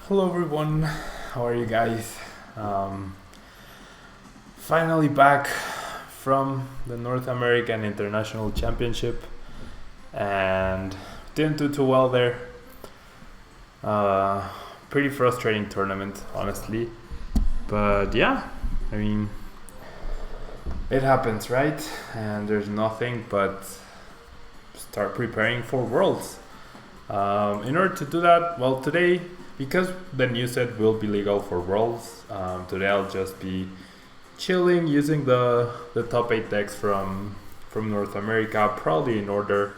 Hello everyone, how are you guys? Um, Finally back from the North American International Championship and didn't do too well there. Pretty frustrating tournament, honestly. But yeah, I mean, it happens, right? And there's nothing but start preparing for Worlds. In order to do that, well, today, because the new set will be legal for Worlds, today I'll just be chilling using the top 8 decks from North America, probably in order,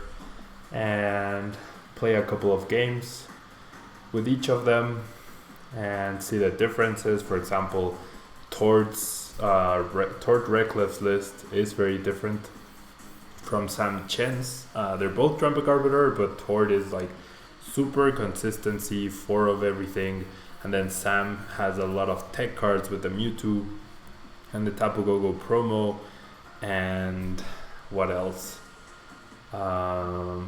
and play a couple of games with each of them and see the differences. For example, Tord Reckless list is very different from Sam Chen's. They're both Trumpet Arbiter, but Tord is like super consistency, 4 of everything, and then Sam has a lot of tech cards with the Mewtwo and the Tapu Gogo promo, and what else? Or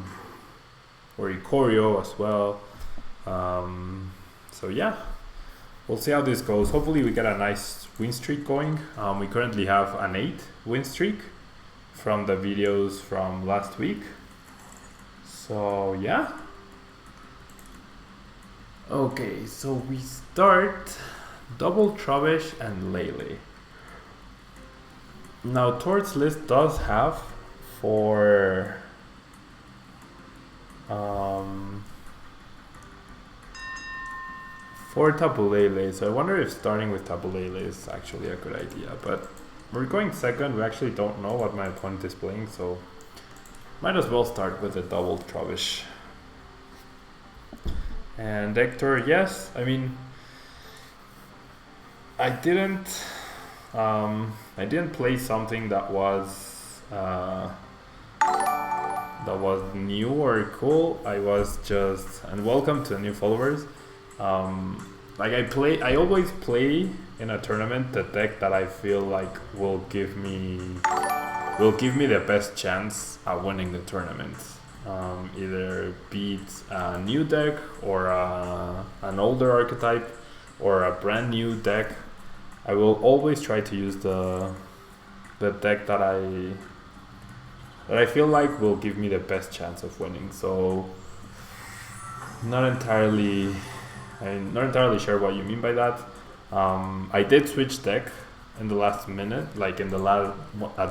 Ikorio as well. So yeah, we'll see how this goes. Hopefully we get a nice win streak going. We currently have an 8 win streak from the videos from last week. So yeah. Okay, so we start double Trubbish and Lele. Now Tord's list does have for Tapu Lele, so I wonder if starting with Tapu Lele is actually a good idea, but we're going second. We actually don't know what my opponent is playing, so might as well start with a double Trubbish. And Hector, yes, I mean, I didn't play something that was new or cool. I was just, and welcome to new followers. I always play in a tournament the deck that I feel like will give me the best chance at winning the tournament. Either beat a new deck or an older archetype or a brand new deck. I will always try to use the deck that I feel like will give me the best chance of winning. So I'm not entirely sure what you mean by that. I did switch deck in the last minute, like in a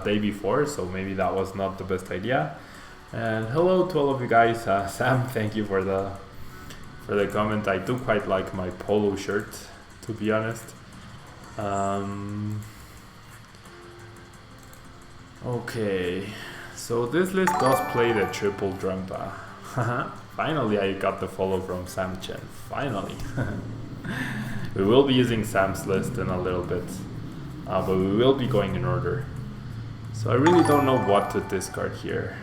day before, so maybe that was not the best idea. And hello to all of you guys. Sam, thank you for the comment. I do quite like my polo shirt, to be honest. Okay, so this list does play the triple Drampa. Finally, I got the follow from Sam Chen. Finally. We will be using Sam's list in a little bit, but we will be going in order. So I really don't know what to discard here.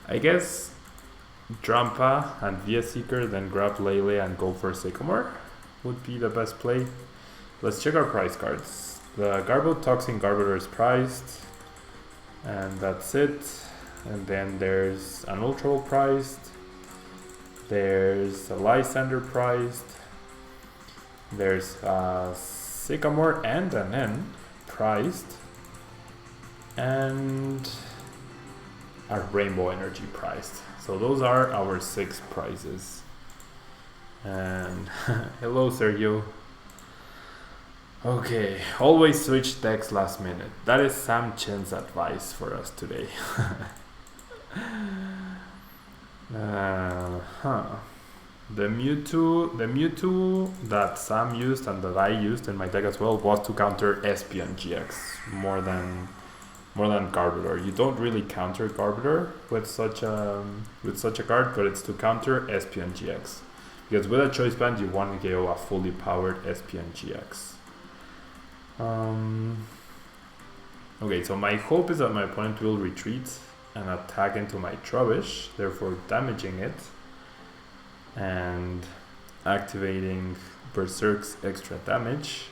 I guess Drampa and Via Seeker, then grab Lele and go for Sycamore would be the best play. Let's check our price cards. The Garbotoxin Garbotor is priced, and that's it. And then there's an Ultra priced, there's a Lysander priced, there's a Sycamore and an N priced, and a Rainbow Energy priced. So those are our 6 prizes. And hello Sergio. Okay, always switch decks last minute. That is Sam Chen's advice for us today. The Mewtwo that Sam used and that I used in my deck as well was to counter Espeon GX more than Garbotor. You don't really counter Garbotor with such a card, but it's to counter Espeon GX. Because with a choice band you want to go a fully powered Espeon GX. Okay, so my hope is that my opponent will retreat and attack into my Trubbish, therefore damaging it and activating Berserk's extra damage.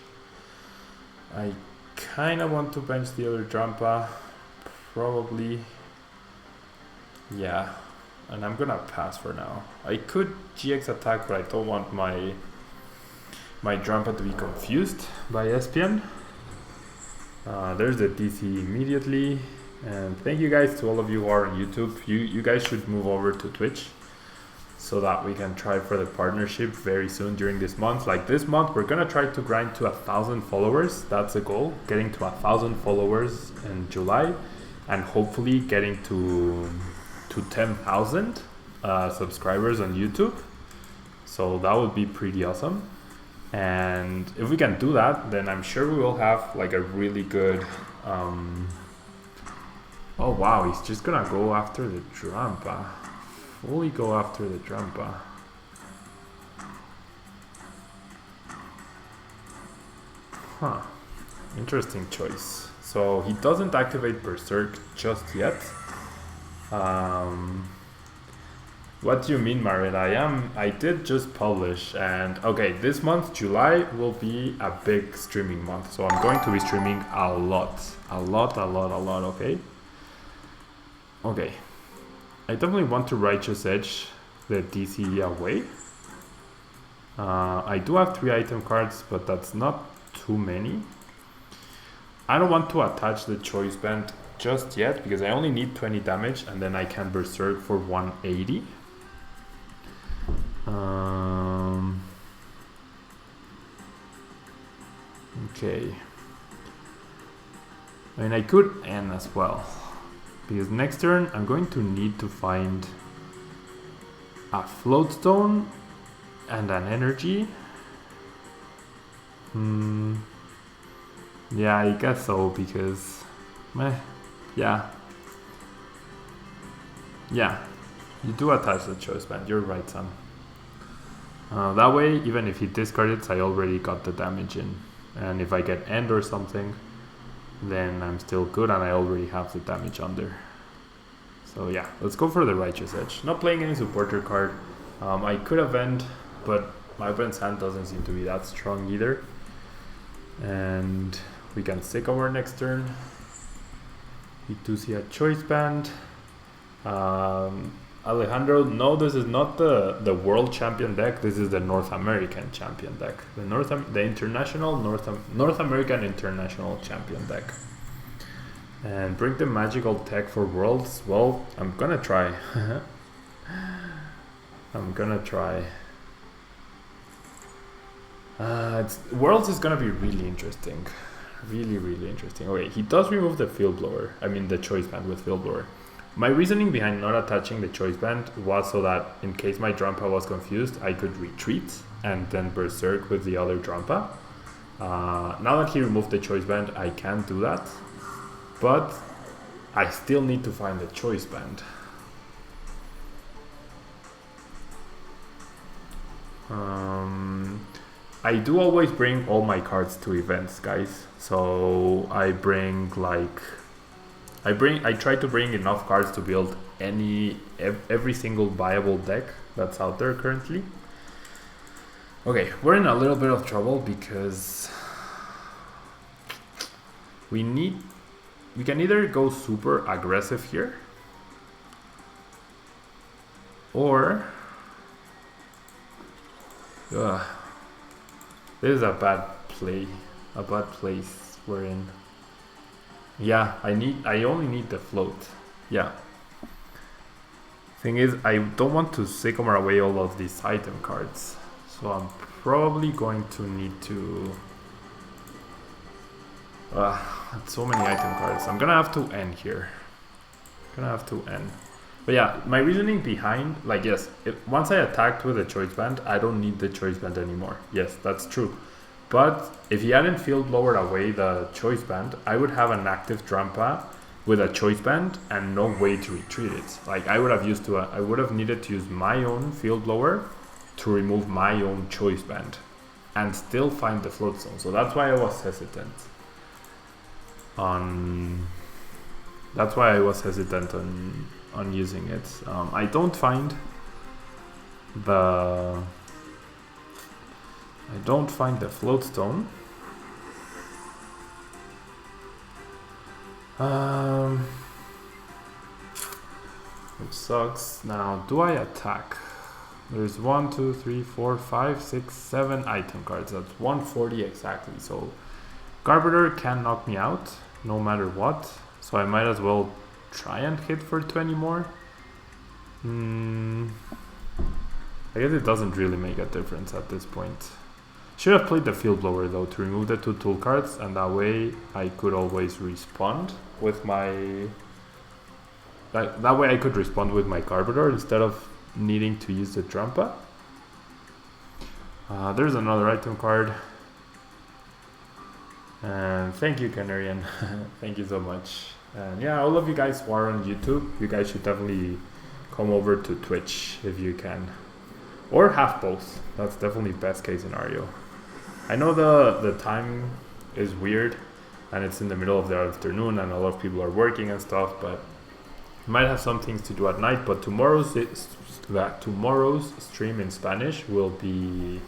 I kind of want to bench the other Drampa, probably Yeah, and I'm gonna pass for now. I could GX attack, but I don't want my Drampa to be confused by SPN. There's the DC immediately. And thank you guys to all of you who are on YouTube. You guys should move over to Twitch so that we can try for the partnership very soon during this month. Like this month, we're gonna try to grind to 1,000 followers. That's the goal, getting to 1,000 followers in July, and hopefully getting to 10,000 subscribers on YouTube. So that would be pretty awesome. And if we can do that, then I'm sure we will have like a really good oh wow, he's just gonna go after the Drampa. Fully go after the Drampa. Huh. Interesting choice. So he doesn't activate Berserk just yet. What do you mean, Marin? I did just publish, and okay, this month, July, will be a big streaming month. So I'm going to be streaming a lot, okay? Okay. I definitely want to Righteous Edge the DC away. I do have 3 item cards, but that's not too many. I don't want to attach the Choice Band just yet, because I only need 20 damage, and then I can Berserk for 180. Okay. I mean, I could end as well, because next turn I'm going to need to find a Float Stone and an Energy. Yeah, I guess so, because yeah, you do attach the Choice Band. You're right, Sam. That way, even if he discards, I already got the damage in. And if I get End or something, then I'm still good, and I already have the damage under. So yeah, let's go for the Righteous Edge. Not playing any supporter card. I could have End, but my opponent's hand doesn't seem to be that strong either. And we can Sycamore next turn. We do see a Choice Band. Alejandro, no, this is not the World Champion deck. This is the North American Champion deck. The international North American International Champion deck. And bring the magical tech for Worlds. Well, I'm gonna try. I'm gonna try. Worlds is gonna be really interesting. Really interesting. Okay, he does remove the Field Blower. I mean the Choice Band with Field Blower. My reasoning behind not attaching the Choice Band was so that in case my Drampa was confused, I could retreat and then Berserk with the other Drampa. Now that he removed the Choice Band, I can do that. But I still need to find the Choice Band. I do always bring all my cards to events, guys. So I bring like... I try to bring enough cards to build every single viable deck that's out there currently. Okay, we're in a little bit of trouble because we can either go super aggressive here, or this is a bad place we're in. Yeah, I only need the float. Yeah. Thing is, I don't want to Sycamore away all of these item cards. So I'm probably going to need to... so many item cards. I'm gonna have to end here. But yeah, my reasoning behind, like, yes, once I attacked with a Choice Band, I don't need the Choice Band anymore. Yes, that's true. But if he hadn't Field Blowered away the Choice Band, I would have an active Drampa with a Choice Band and no way to retreat it. Like I would have needed to use my own Field Blower to remove my own Choice Band and still find the Float Zone. So that's why I was hesitant on using it. I don't find the Float Stone. which sucks. Now, do I attack? There's 1, 2, 3, 4, 5, 6, 7 item cards. That's 140 exactly. So Garbotoxin can knock me out no matter what. So I might as well try and hit for 20 more. I guess it doesn't really make a difference at this point. Should have played the Field Blower though to remove the 2 tool cards, and that way I could always respond with my... That way I could respond with my Garbotoxin instead of needing to use the Drampa. There's another item card. And thank you, Canarian. Thank you so much. And yeah, all of you guys who are on YouTube, you guys should definitely come over to Twitch if you can. Or have both. That's definitely best case scenario. I know the time is weird and it's in the middle of the afternoon and a lot of people are working and stuff, but you might have some things to do at night. But tomorrow's stream in Spanish will be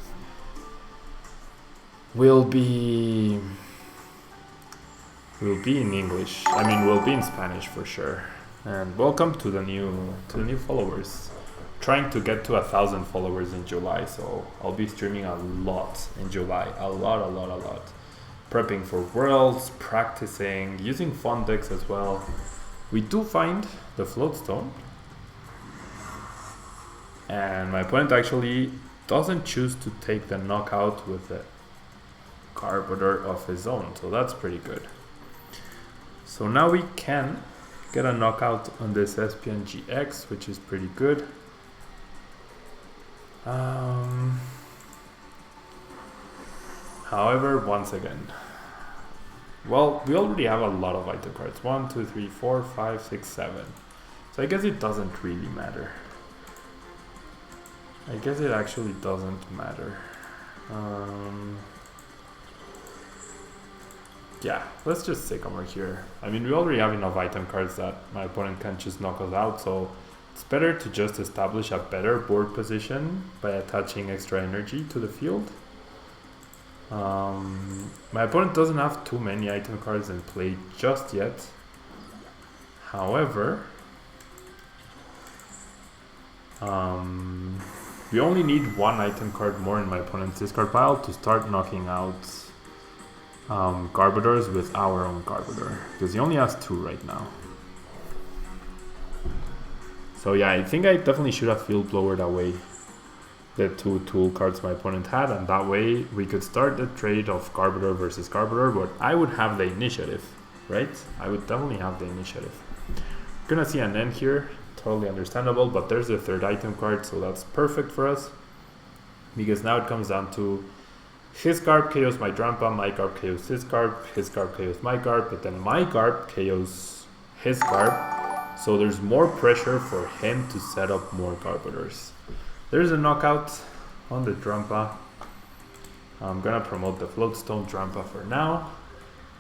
in English. I mean, will be in Spanish for sure. And welcome to the new followers. Trying to get to 1,000 followers in July, so I'll be streaming a lot in July. A lot. Prepping for Worlds, practicing, using fun decks as well. We do find the Floatstone. And my opponent actually doesn't choose to take the knockout with the Garbotoxin of his own, so that's pretty good. So now we can get a knockout on this Espion GX, which is pretty good. However, once again, well, we already have a lot of item cards. 1, 2, 3, 4, 5, 6, 7. So I guess it doesn't really matter. I guess it actually doesn't matter. Yeah, let's just Sycamore here. I mean, we already have enough item cards that my opponent can just knock us out, so it's better to just establish a better board position by attaching extra energy to the field. My opponent doesn't have too many item cards in play just yet. However, we only need 1 item card more in my opponent's discard pile to start knocking out Garbotoxins with our own Garbotoxin, because he only has 2 right now. So yeah, I think I definitely should have Field Blowered away the 2 tool cards my opponent had, and that way we could start the trade of Garbotoxin versus Garbotoxin, but I would have the initiative, right? I would definitely have the initiative. Gonna see an end here, totally understandable, but there's the 3rd item card, so that's perfect for us, because now it comes down to his Garb KOs my Drampa, my Garb KOs his Garb KOs my Garb, but then my Garb KOs his Garb. So there's more pressure for him to set up more Garbotoxins. There's a knockout on the Drampa. I'm gonna promote the Floatstone Drampa for now.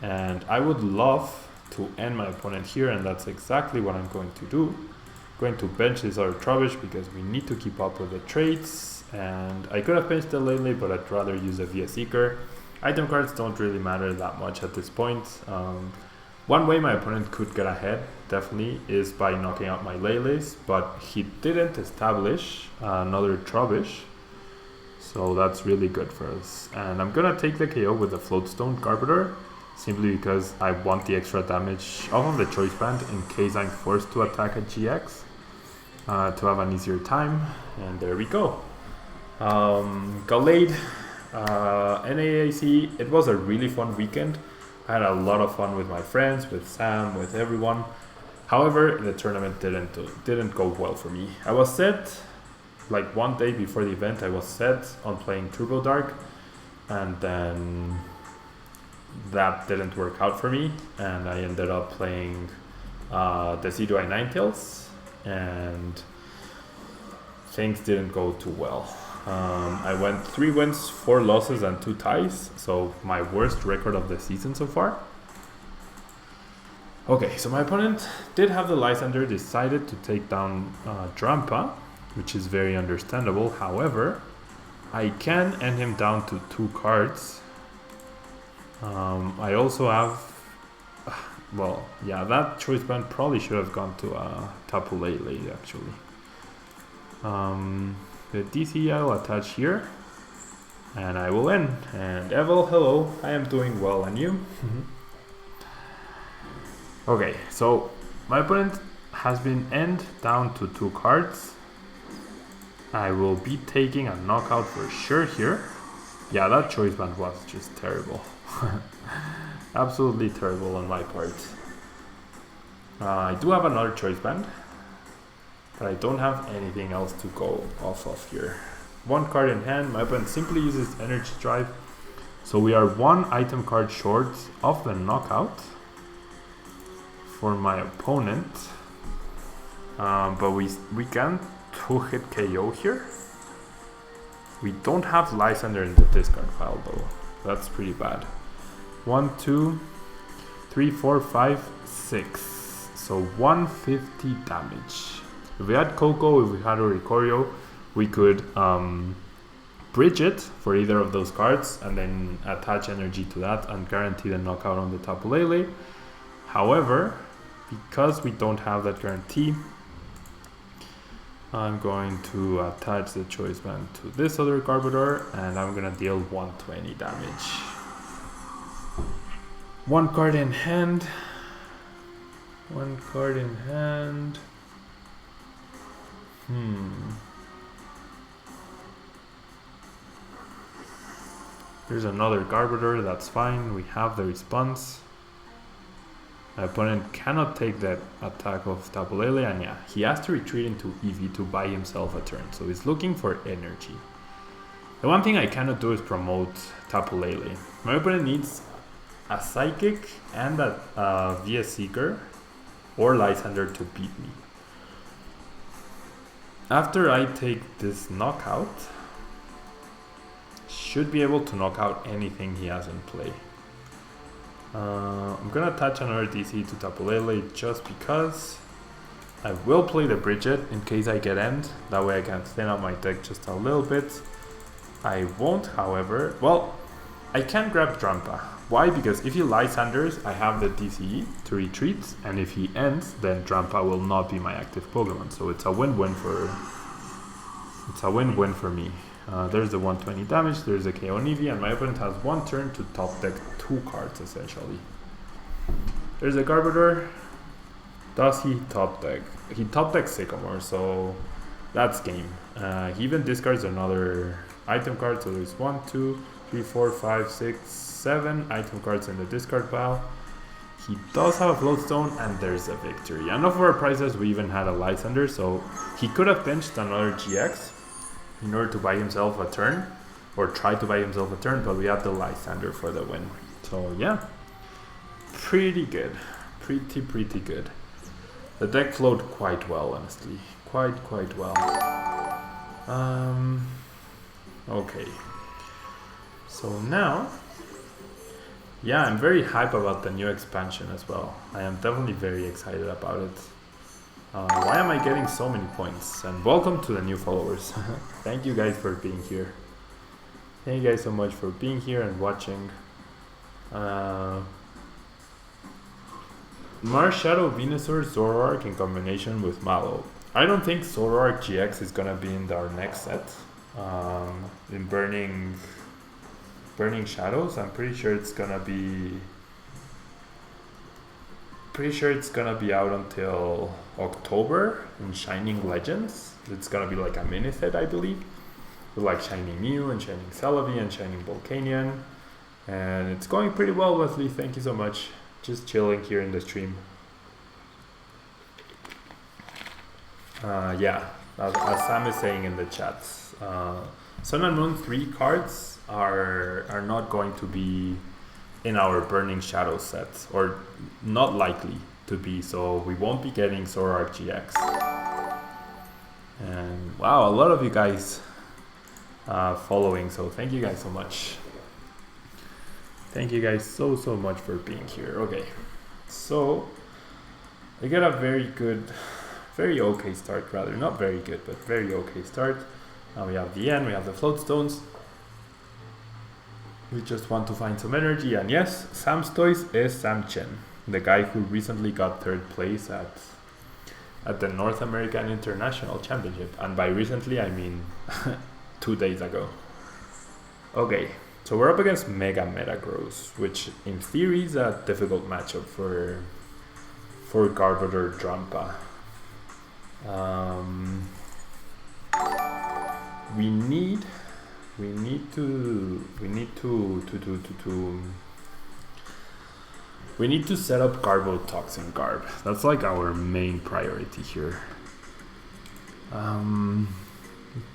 And I would love to end my opponent here, and that's exactly what I'm going to do. I'm going to bench this other Trubbish because we need to keep up with the trades. And I could have benched the Lele, but I'd rather use a Via Seeker. Item cards don't really matter that much at this point. One way my opponent could get ahead, definitely, is by knocking out my Leles, but he didn't establish another Trubbish, so that's really good for us. And I'm gonna take the KO with the Floatstone Garbotoxin, simply because I want the extra damage off of the Choice Band in case I'm forced to attack a GX to have an easier time. And there we go. Gallade, NAIC, it was a really fun weekend. I had a lot of fun with my friends, with Sam, with everyone. However, the tournament didn't go well for me. I was set, like 1 day before the event, I was set on playing Turbo Dark, and then that didn't work out for me, and I ended up playing the Decidueye Ninetales, and things didn't go too well. I went 3 wins, 4 losses, and 2 ties, so my worst record of the season so far. Okay, so my opponent did have the Lysander, decided to take down Drampa, which is very understandable. However, I can end him down to 2 cards. I also have... well, yeah, that choice band probably should have gone to Tapu Lele actually. The DC I will attach here, and I will end. And Evel, hello, I am doing well, and you? Okay, so my opponent has been end down to 2 cards. I will be taking a knockout for sure here. Yeah, that choice band was just terrible. Absolutely terrible on my part. I do have another choice band, but I don't have anything else to go off of here. 1 card in hand, my opponent simply uses Energy Drive. So we are 1 item card short of the knockout for my opponent. But we can 2-hit KO here. We don't have Lysander in the discard pile though. That's pretty bad. 1, 2, 3, 4, 5, 6. So 150 damage. If we had Coco, if we had Oricorio, we could bridge it for either of those cards and then attach energy to that and guarantee the knockout on the Tapu Lele. However, because we don't have that guarantee, I'm going to attach the choice band to this other Garbodor and I'm gonna deal 120 damage. 1 card in hand. 1 card in hand. There's another Garbodor, that's fine. We have the response. My opponent cannot take that attack of Tapu Lele, and yeah, he has to retreat into Eevee to buy himself a turn, so he's looking for energy. The one thing I cannot do is promote Tapu Lele. My opponent needs a Psychic and a VS Seeker or Lysander to beat me. After I take this knockout, should be able to knock out anything he has in play. I'm gonna attach another DC to Tapu Lele just because. I will play the Bridget in case I get end, that way I can thin out my deck just a little bit. I won't, however, well, I can grab Drampa. Why? Because if he Lysanders, I have the DCE to retreat, and if he ends, then Drampa will not be my active Pokemon, so it's a win-win for me. There's the 120 damage, there's the KO Eevee, and my opponent has 1 turn to top deck 2 cards essentially. There's a Garbodor. Does he top deck? He top decks Sycamore, so that's game. He even discards another item card, so there's 1, 2, 3, 4, 5, 6, 7 item cards in the discard pile. He does have a Floatstone, and there's a victory. And of our prizes, we even had a Lysander, so he could have benched another GX in order to buy himself a turn, or try to buy himself a turn, but we have the Lysander for the win. So yeah, pretty good. Pretty good. The deck flowed quite well, honestly. Quite well. Okay. So now, yeah, I'm very hype about the new expansion as well. I am definitely very excited about it. Why am I getting so many points? And welcome to the new followers. Thank you guys for being here. Thank you guys so much for being here and watching. Marshadow, Venusaur, Zoroark in combination with Mallow. I don't think Zoroark GX is gonna be in our next set. In Burning Shadows, I'm pretty sure it's gonna be out until October in Shining Legends. It's gonna be like a mini set, I believe, with like Shining Mew and Shining Celebi and Shining Volcanion, and it's going pretty well. Wesley, thank you so much. Just chilling here in the stream. Yeah, as Sam is saying in the chat, Sun and Moon 3 cards are not going to be in our Burning Shadow set, or not likely to be, so we won't be getting Zoroark GX. And wow, a lot of you guys following, so thank you guys so much. Thank you guys so much for being here. Okay, so we got a very okay start, rather, not very good, but very okay start. Now we have the end, we have the Floatstones. We just want to find some energy, and yes, Sam's Toys is Sam Chen. the guy who recently got 3rd place at the North American International Championship. And by recently, I mean 2 days ago. Okay, so we're up against Mega Metagross, which in theory is a difficult matchup for Garbot or Drampa. We need to set up Garbotoxin Garb. That's like our main priority here.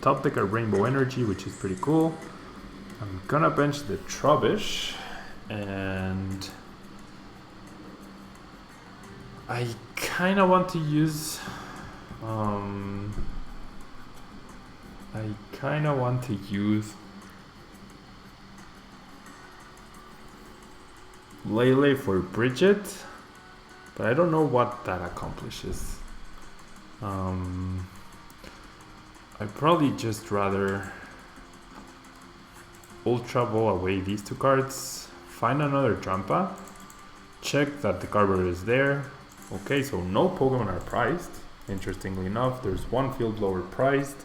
Top deck a Rainbow Energy, which is pretty cool. I'm gonna bench the Trubbish, and I kinda want to use Lele for Bridget, but I don't know what that accomplishes. I'd probably just rather Ultra Ball away these 2 cards, find another Drampa, check that the Garbotoxin is there. Okay, so no Pokemon are prized. Interestingly enough, there's 1 Field Blower prized,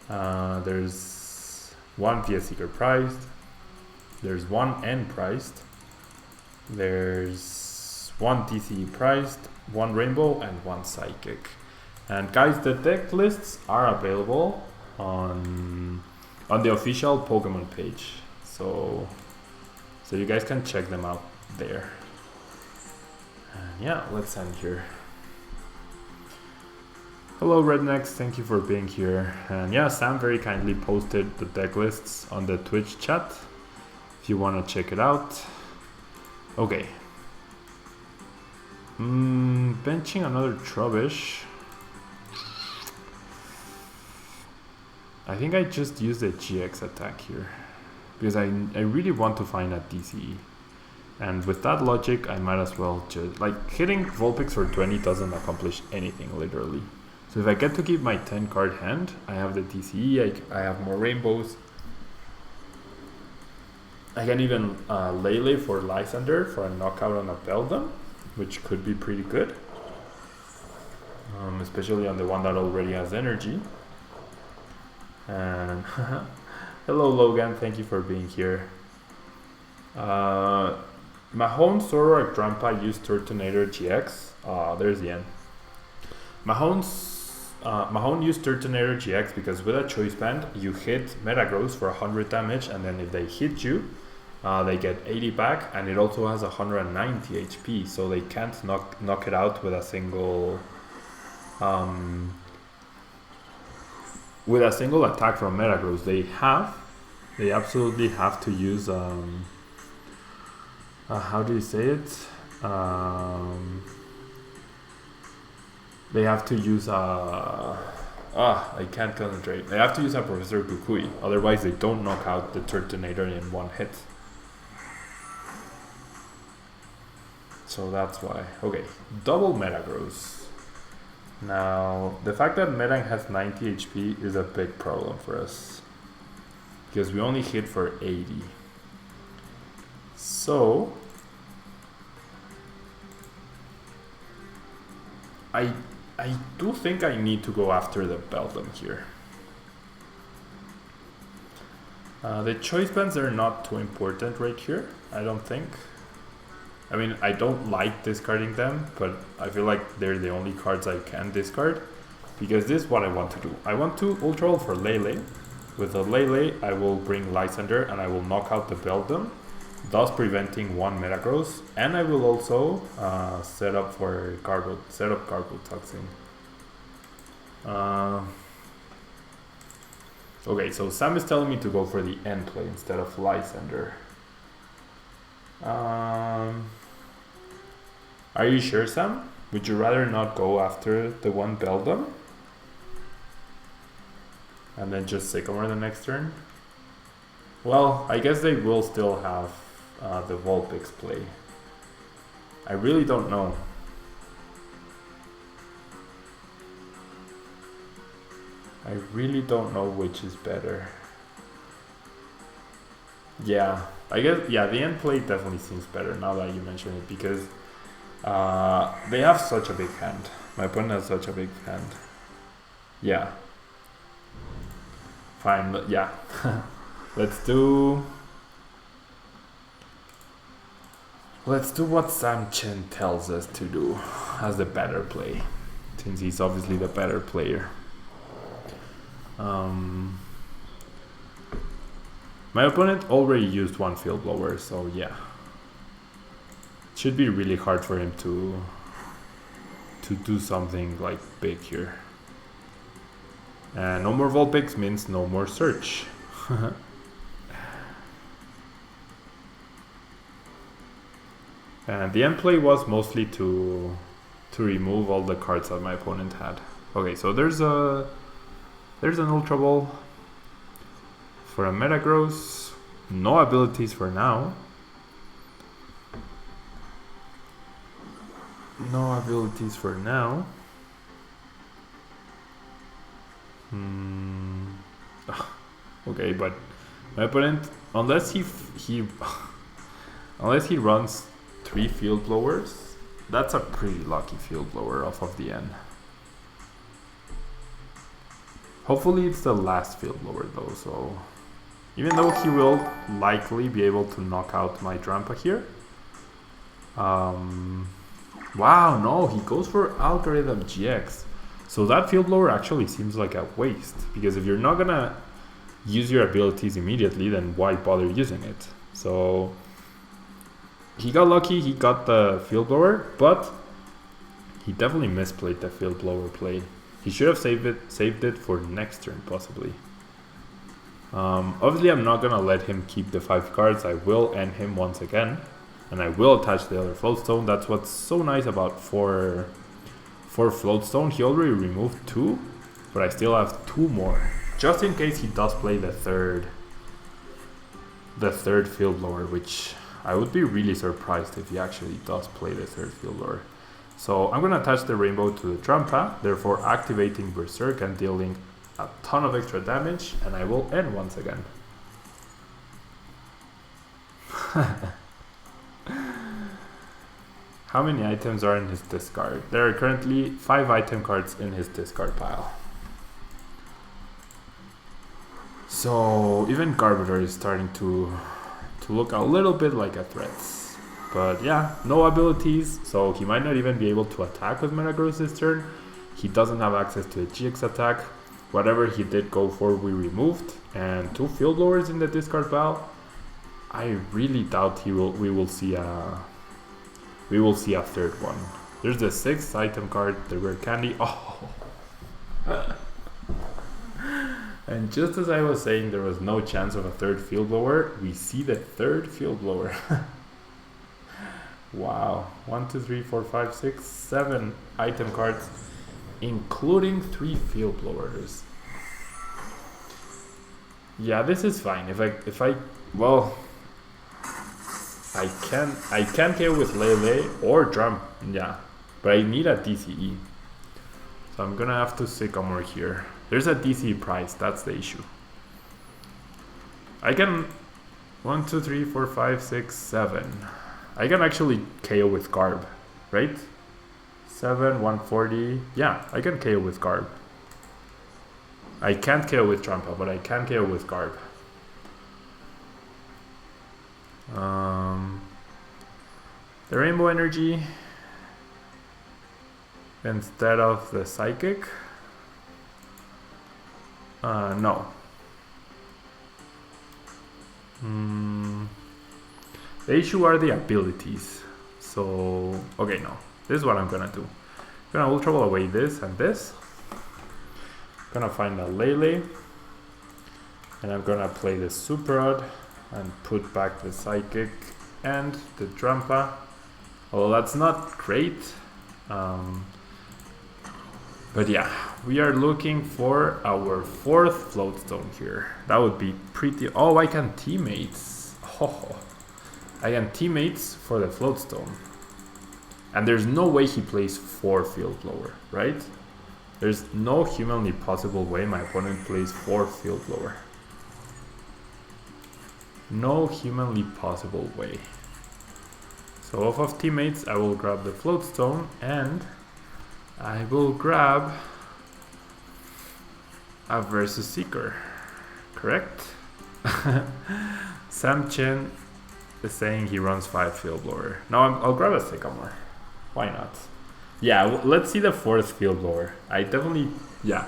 there's 1 Via Seeker prized, there's 1 N prized, there's 1 DCE prized, 1 Rainbow, and 1 Psychic. And guys, the deck lists are available on the official Pokemon page, so you guys can check them out there. And yeah, let's end here. Hello Rednecks, thank you for being here. And yeah, Sam very kindly posted the deck lists on the Twitch chat if you want to check it out. Okay. Benching another Trubbish. I think I just used a GX attack here because I really want to find a DCE. And with that logic, I might as well just, like, hitting Vulpix for 20 doesn't accomplish anything, literally. So if I get to keep my 10 card hand, I have the DCE, I have more rainbows. I can even Lele for Lysander for a knockout on a Beldum, which could be pretty good. Especially on the one that already has energy. And hello Logan, thank you for being here. Mahone, Zoroark, Drampa used Turtonator GX. There's the end. Mahone used Turtonator GX because with a Choice Band, you hit Metagross for 100 damage, and then if they hit you, they get 80 back, and it also has 190 HP, so they can't knock it out with a single attack from Metagross. They absolutely have to use how do you say it? They have to use I can't concentrate. They have to use a Professor Kukui, otherwise they don't knock out the Turtonator in 1 hit. So that's why. Okay, double Metagross. Now, the fact that Metang has 90 HP is a big problem for us, because we only hit for 80. So, I do think I need to go after the Beldum here. The Choice Bands are not too important right here, I don't think. I mean, I don't like discarding them, but I feel like they're the only cards I can discard, because this is what I want to do. I want to Ultra Ball for Lele. With the Lele, I will bring Lysander and I will knock out the Beldum, thus preventing 1 Metagross, and I will also set up Garbotoxin. Okay, so Sam is telling me to go for the end play instead of Lysander. Are you sure, Sam? Would you rather not go after the 1 Beldum? And then just Sycamore the next turn? Well, I guess they will still have the Vulpix play. I really don't know. I really don't know which is better. Yeah, I guess, yeah, the end play definitely seems better now that you mention it, because They have such a big hand. My opponent has such a big hand. Yeah. Fine, yeah. Let's do what Sam Chen tells us to do as the better play, since he's obviously the better player. My opponent already used one field blower, so yeah. It should be really hard for him to do something like big here. And no more Vulpix means no more search. And the end play was mostly to remove all the cards that my opponent had. Okay, so there's an Ultra Ball for a Metagross. No abilities for now. No abilities for now. Okay, but my opponent, unless he runs 3 field blowers, that's a pretty lucky field blower off of the end. Hopefully it's the last field blower though, so even though he will likely be able to knock out my Drampa here. Wow, no, he goes for Algorithm GX. So that field blower actually seems like a waste, because if you're not gonna use your abilities immediately, then why bother using it? So he got lucky, he got the field blower, but he definitely misplayed the field blower play. He should have saved it for next turn possibly. Obviously I'm not gonna let him keep the 5 cards. I will end him once again, and I will attach the other Floatstone. That's what's so nice about for Floatstone. He already removed 2, but I still have 2 more, just in case he does play the third field blower, which I would be really surprised if he actually does play the third field blower. So I'm gonna attach the Rainbow to the Trampa, therefore activating Berserk and dealing a ton of extra damage, and I will end once again. How many items are in his discard? There are currently 5 item cards in his discard pile. So even Garbotoxin is starting to look a little bit like a threat. But yeah, no abilities, so he might not even be able to attack with Metagross this turn. He doesn't have access to a GX attack. Whatever he did go for, we removed. And 2 field blowers in the discard pile. I really doubt we will see a third one. There's the 6th item card, the rare candy. Oh. And just as I was saying there was no chance of a third field blower, we see the 3rd field blower. Wow. 1, 2, 3, 4, 5, 6, 7 item cards, including 3 field blowers. Yeah, this is fine. I can KO with Lele or Drum, yeah, but I need a DCE. So I'm gonna have to Sycamore here. There's a DCE price, that's the issue. I can 1, 2, 3, 4, 5, 6, 7. I can actually KO with Garb, right? 7, 140. Yeah, I can KO with Garb. I can't KO with Trampa, but I can KO with Garb. The Rainbow Energy instead of the Psychic. No. The issue are the abilities. So, okay, no. This is what I'm gonna do. I'm gonna Ultra Ball away this and this. I'm gonna find a Lele. And I'm gonna play the Super Rod and put back the Psychic and the Drampa. Although that's not great. But yeah, we are looking for our 4th Floatstone here. That would be pretty... Oh, I can teammates. Oh, I can teammates for the Floatstone. And there's no way he plays 4 field blower, right? There's no humanly possible way my opponent plays 4 field blower. No humanly possible way. So off of teammates, I will grab the float stone and I will grab a versus seeker. Correct? Sam Chin is saying he runs 5 field blower. No, I'll grab a sycamore. Why not? Yeah, let's see the 4th field blower. I definitely, yeah.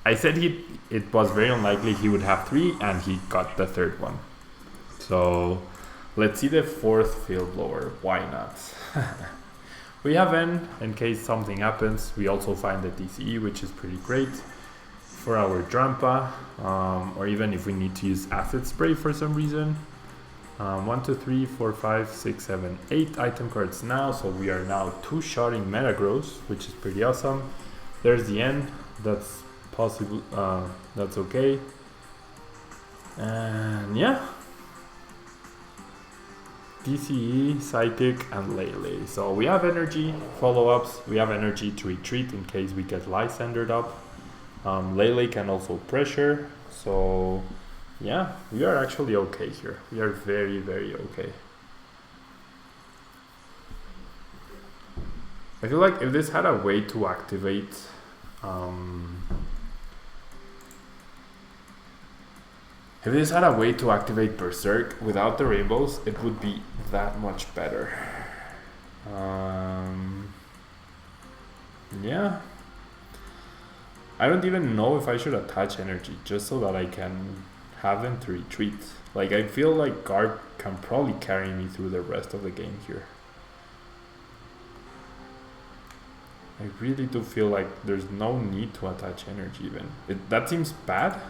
I said it was very unlikely he would have 3 and he got the 3rd one. So let's see the 4th field blower. Why not? We have N in case something happens. We also find the DCE, which is pretty great for our Drampa, or even if we need to use acid spray for some reason. 1, 2, 3, 4, 5, 6, 7, 8 item cards now. So we are now 2-shotting Metagross, which is pretty awesome. There's the N. That's possible. That's okay. And yeah. DCE, Psychic, and Lele. So we have energy follow-ups. We have energy to retreat in case we get Lysandered up. Lele can also pressure. So yeah, we are actually okay here. We are very, very okay. I feel like if this had a way to activate Berserk without the rainbows, it would be that much better. Yeah. I don't even know if I should attach energy just so that I can have them to retreat. Like, I feel like Garb can probably carry me through the rest of the game here. I really do feel like there's no need to attach energy even. That seems bad,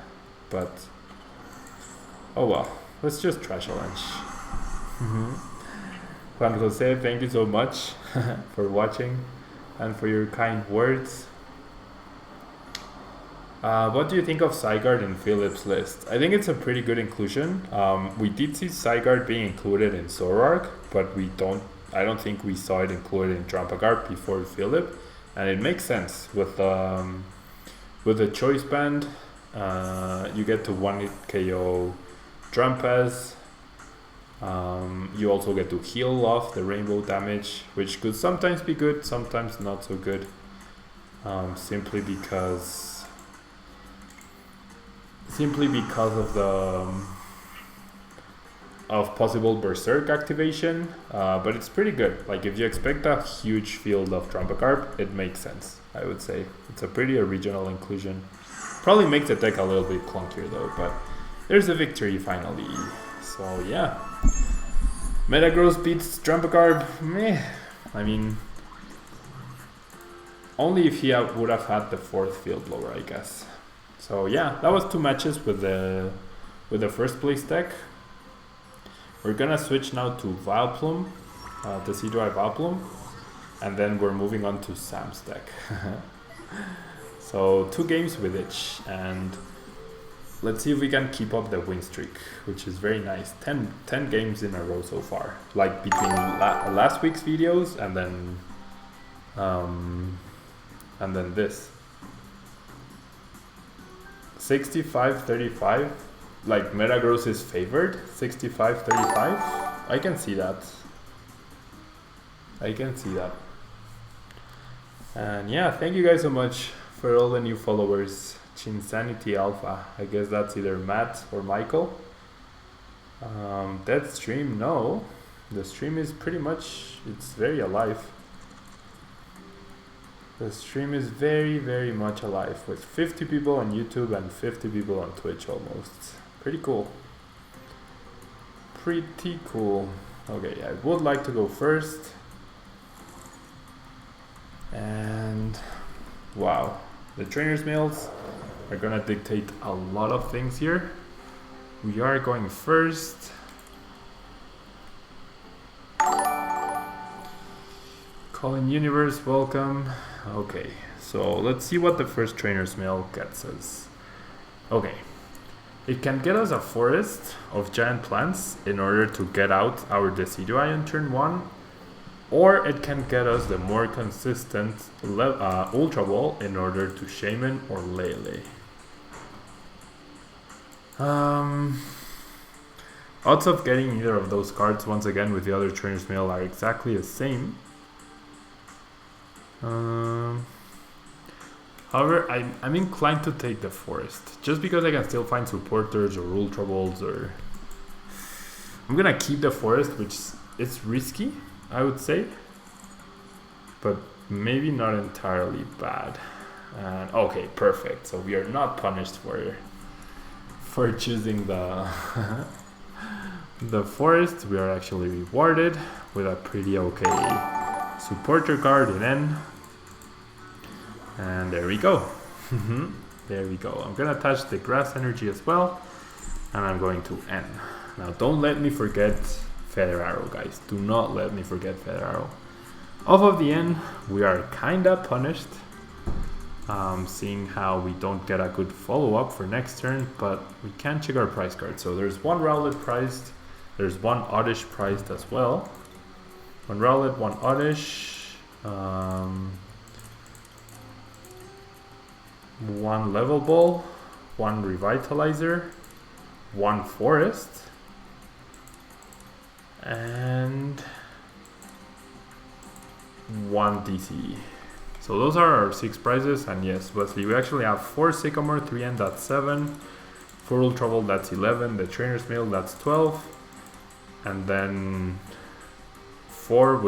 but oh well, let's just trash a lunch. Juan Jose, thank you so much for watching and for your kind words. What do you think of Zygarde in Philip's list? I think it's a pretty good inclusion. We did see Zygarde being included in Zoroark, but I don't think we saw it included in Drampagard before Philip, and it makes sense with the choice band. You get to 1 KO Drampas. You also get to heal off the rainbow damage, which could sometimes be good, sometimes not so good. Simply because of the of possible Berserk activation, but it's pretty good. Like, if you expect a huge field of Trampacarp, it makes sense. I would say it's a pretty original inclusion. Probably makes the deck a little bit clunkier though, but there's a victory finally. So yeah, Metagross beats Trampacarp. Meh. I mean, only if he would have had the 4th field blower, I guess. So yeah, that was 2 matches with the first place deck. We're gonna switch now to Vileplume, the Seadry Vileplume, and then we're moving on to Sam's deck. So 2 games with each, and let's see if we can keep up the win streak, which is very nice. 10 games in a row so far, like between last week's videos and then this. 65-35, like Metagross is favored. 65-35, I can see that. And yeah, thank you guys so much for all the new followers. Chinsanity Alpha, I guess that's either Matt or Michael. That stream, no, the stream is pretty much, it's very alive. The stream is very, very much alive, with 50 people on YouTube and 50 people on Twitch almost. Pretty cool. Pretty cool. Okay, I would like to go first. And wow, the trainer's mails are gonna dictate a lot of things here. We are going first. Calling Universe, welcome. Okay, so let's see what the first trainer's mail gets us. Okay, it can get us a forest of giant plants in order to get out our Decidueye on turn 1, or it can get us the more consistent Ultra Ball in order to Shaman or Lele. Odds of getting either of those cards once again with the other Trainer's Mail are exactly the same. However, I'm inclined to take the Forest, just because I can still find supporters or Ultra Balls, or... I'm gonna keep the Forest, which is risky, I would say. But maybe not entirely bad. And okay, perfect. So we are not punished for choosing the the Forest. We are actually rewarded with a pretty okay supporter card in N. And there we go. There we go. I'm gonna attach the Grass Energy as well, and I'm going to N. Now don't let me forget Feather Arrow, guys. Do not let me forget Feather Arrow. Off of the N, we are kinda punished, seeing how we don't get a good follow-up for next turn, but we can check our prize card. So there's one Rowlet priced, there's one Oddish priced as well. One Rowlet, one Oddish, one Level Ball, one Revitalizer, one Forest, and one DCE. So those are our 6 prizes, and yes, Wesley, we actually have 4 Sycamore, 3N, that's 7, 4 Ultra Ball, that's 11, the Trainer's Mail, that's 12, and then 4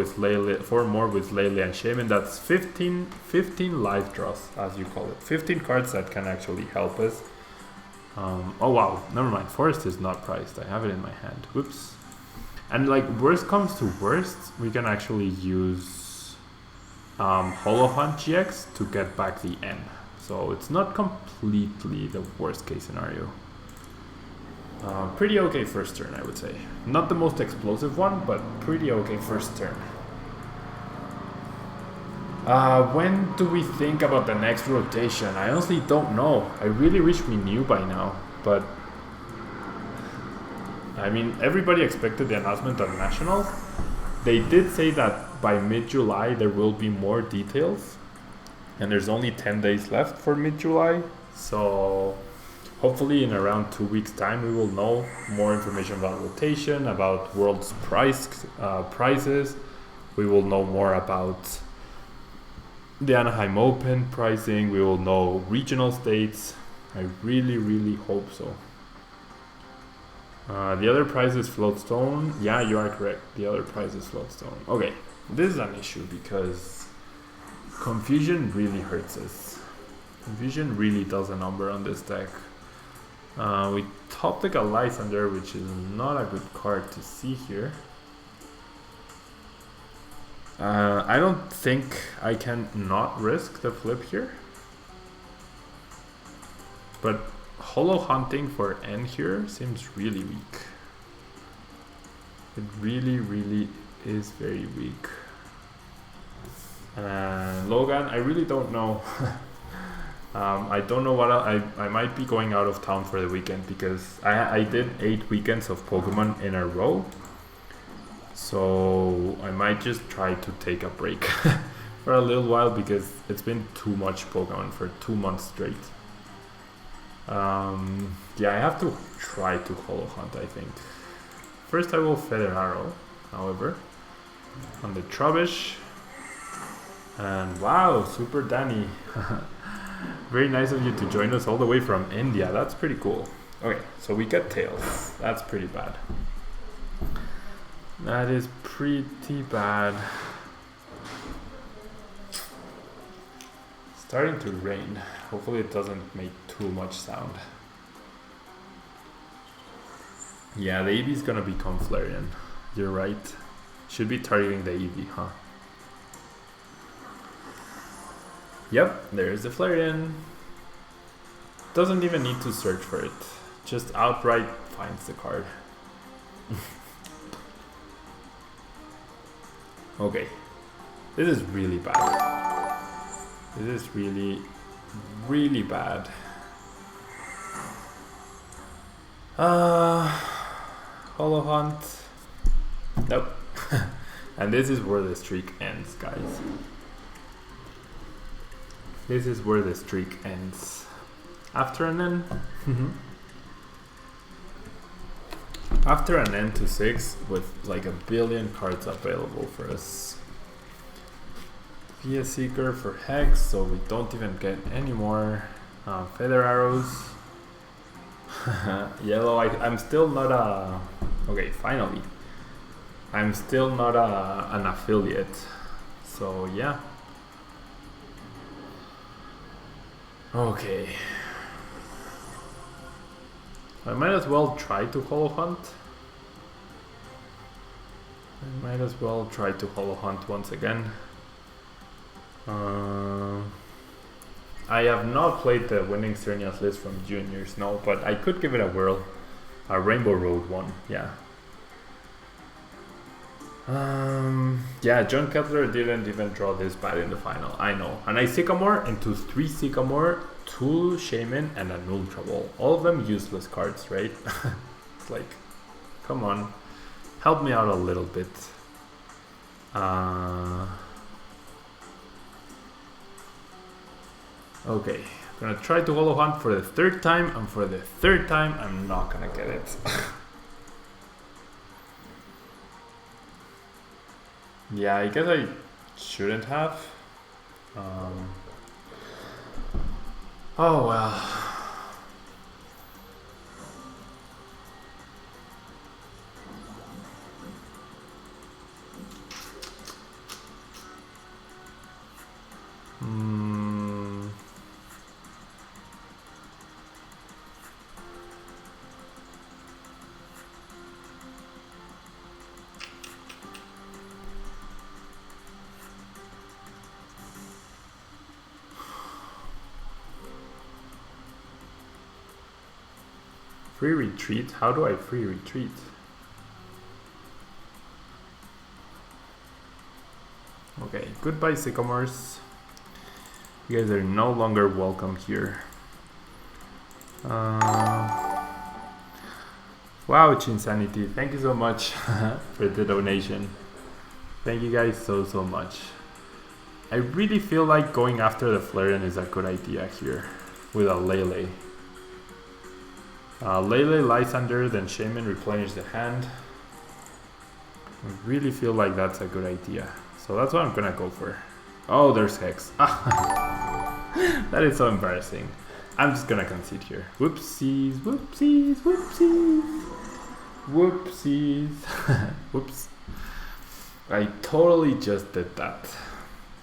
more with Lele and Shaman, that's 15 live draws, as you call it. 15 cards that can actually help us. Oh wow, never mind, Forest is not priced, I have it in my hand, whoops. And like, worst comes to worst, we can actually use Holo Hunt GX to get back the N. So it's not completely the worst case scenario. Pretty okay first turn, I would say. Not the most explosive one, but pretty okay first turn. When do we think about the next rotation? I honestly don't know. I really wish we knew by now, but I mean, everybody expected the announcement of Nationals. They did say that by mid-July there will be more details, and there's only 10 days left for mid-July, so hopefully in around 2 weeks time we will know more information about rotation, about World's prizes. We will know more about the Anaheim Open pricing. We will know regional states. I really hope so. The other prize is Floatstone. Yeah, you are correct. The other prize is Floatstone. Okay, this is an issue because Confusion really hurts us. Confusion really does a number on this deck. We top deck a Lysander, which is not a good card to see here. I don't think I can not risk the flip here. But Holo Hunting for N here seems really weak. It really is very weak. Logan, I really don't know. I don't know what I might be going out of town for the weekend because I did 8 weekends of Pokemon in a row. So I might just try to take a break for a little while because it's been too much Pokemon for 2 months straight. Yeah, I have to try to Holo Hunt, I think. First I will Feather Arrow, however, on the Trubbish. And wow, Super Danny. Very nice of you to join us all the way from India. That's pretty cool. Okay, so we get Tails. That's pretty bad. That is pretty bad. Starting to rain. Hopefully it doesn't make too much sound. Yeah, the Eevee is gonna become Flareon. You're right. Should be targeting the Eevee, huh? Yep, there's the Flareon. Doesn't even need to search for it. Just outright finds the card. Okay. This is really bad. This is really bad. Holo Hunt. Nope. And this is where the streak ends, guys. This is where the streak ends. After an N. After an end to 6 with like a billion cards available for us. Via Seeker for Hex, so we don't even get any more Feather Arrows. Yellow, I'm still not a... Okay, finally. I'm still not an affiliate. So yeah. Okay. I might as well try to Hollow Hunt. Once again. I have not played the Winning Xerneas list from juniors, no, but I could give it a whirl. A Rainbow Road one, yeah. Yeah, John Kettler didn't even draw this bad in the final, I know. And I Sycamore into 3 Sycamore, 2 Shaman, and an Ultra Ball. All of them useless cards, right? It's like, come on, help me out a little bit. Okay, I'm gonna try to Hollow Hunt for the 3rd time, and for the 3rd time, I'm not gonna get it. Yeah, I guess I shouldn't have. Oh well. Free retreat? How do I free retreat? Okay, goodbye Sycamores. You guys are no longer welcome here. Wow, it's Insanity. Thank you so much for the donation. Thank you guys so much. I really feel like going after the Flareon is a good idea here with a Lele. Lele, Lysander, then Shaman, replenish the hand. I really feel like that's a good idea. So that's what I'm gonna go for. Oh, there's Hex. That is so embarrassing. I'm just gonna concede here. Whoopsies, whoopsies, whoopsies. Whoopsies. Whoops. I totally just did that.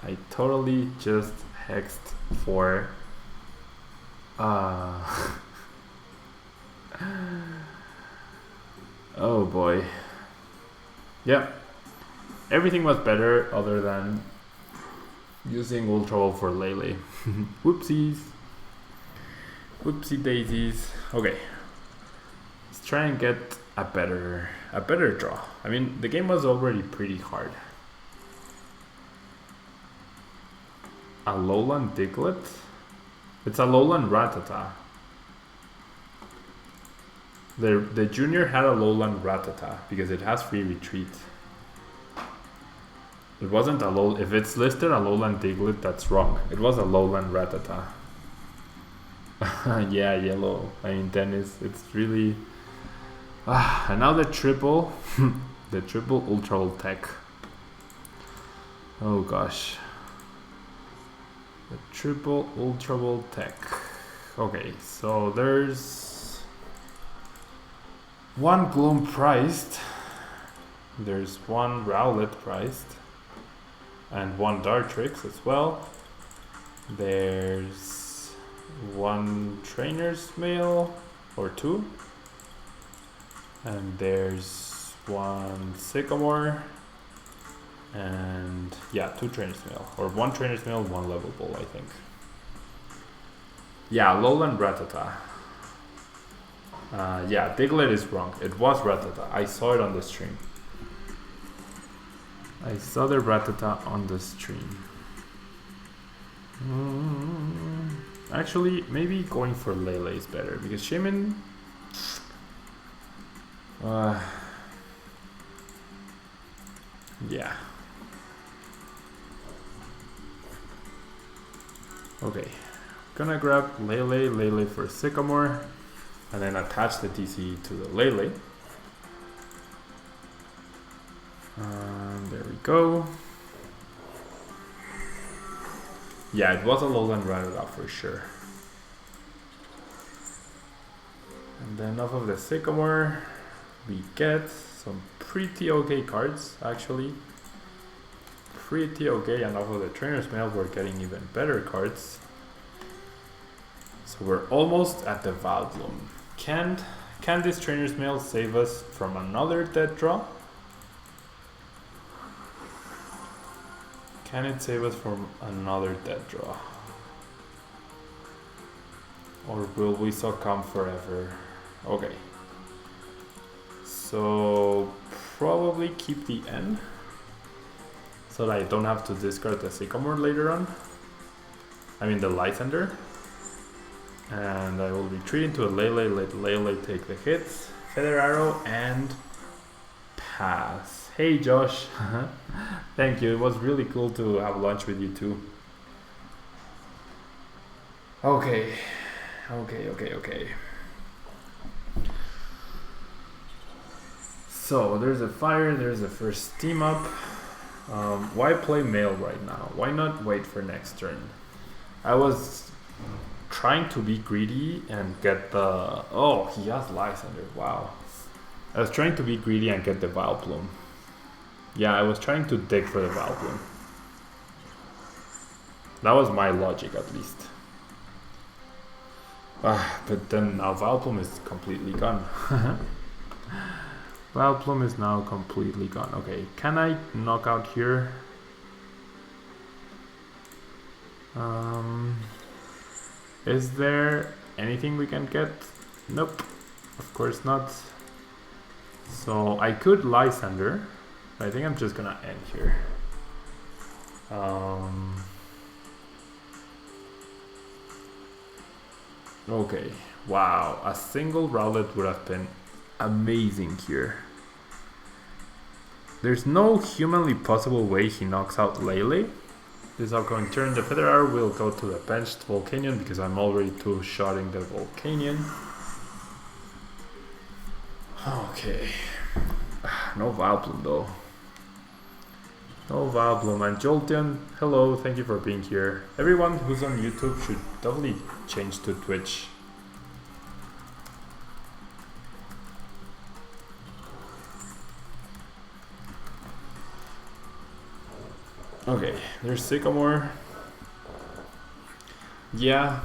I totally just hexed for... Oh boy. Yep. Everything was better other than using Ultra Ball for Lele. Whoopsies. Whoopsie daisies. Okay. Let's try and get a better draw. I mean, the game was already pretty hard. A Lowland Diglett? It's a Lowland Rattata. The junior had a Lowland Rattata because it has free retreat. It wasn't a low. If it's listed a Lowland Diglett, that's wrong. It was a Lowland Rattata. Yeah, yellow. I mean, Dennis, it's really. And now the triple, the triple Ultra Ball Tech. Oh gosh. The triple Ultra Ball Tech. Okay, so there's one Gloom priced, there's one Rowlet priced, and one Dartrix as well. There's one Trainer's Mail, or 2. And there's one Sycamore, and yeah, 2 Trainer's Mail, or 1 Trainer's Mail, 1 Level Ball, I think. Yeah, Lowland Rattata. Yeah, Diglett is wrong. It was Rattata. I saw it on the stream. I saw the Rattata on the stream. Actually, maybe going for Lele is better because Shaman. Yeah. Okay. Gonna grab Lele for Sycamore. And then attach the TC to the Lele. There we go. Yeah, it was a lowland Rattata for sure. And then off of the Sycamore, we get some pretty okay cards, actually. Pretty okay, and off of the Trainer's Mail, we're getting even better cards. So we're almost at the Vileplume. Can this Trainer's Mail save us from another dead draw? Can it save us from another dead draw? Or will we succumb forever? Okay. So probably keep the N so that I don't have to discard the Sycamore later on. I mean the Lysander. And I will retreat into a Lele, let Lele take the hits, Feather Arrow, and pass. Hey Josh, thank you, it was really cool to have lunch with you too. Okay. So there's a fire, there's a first team up. Why play Mail right now? Why not wait for next turn? I was trying to be greedy and get the... Oh, he has Lysander, wow. I was trying to be greedy and get the Vileplume. Yeah, I was trying to dig for the Vileplume. That was my logic, at least. But then now Vileplume is completely gone. Vileplume is now completely gone. Okay, can I knock out here? Is there anything we can get? Nope, of course not. So I could Lysander, but I think I'm just gonna end here. Okay, wow, a single Rowlet would have been amazing here. There's no humanly possible way he knocks out Lele. This upcoming turn, the Feather Arrow will go to the benched Volcanion because I'm already two-shotting the Volcanion. Okay. No Vileplume though. No Vileplume. And Jolteon, hello, thank you for being here. Everyone who's on YouTube should definitely change to Twitch. Okay, there's Sycamore. Yeah,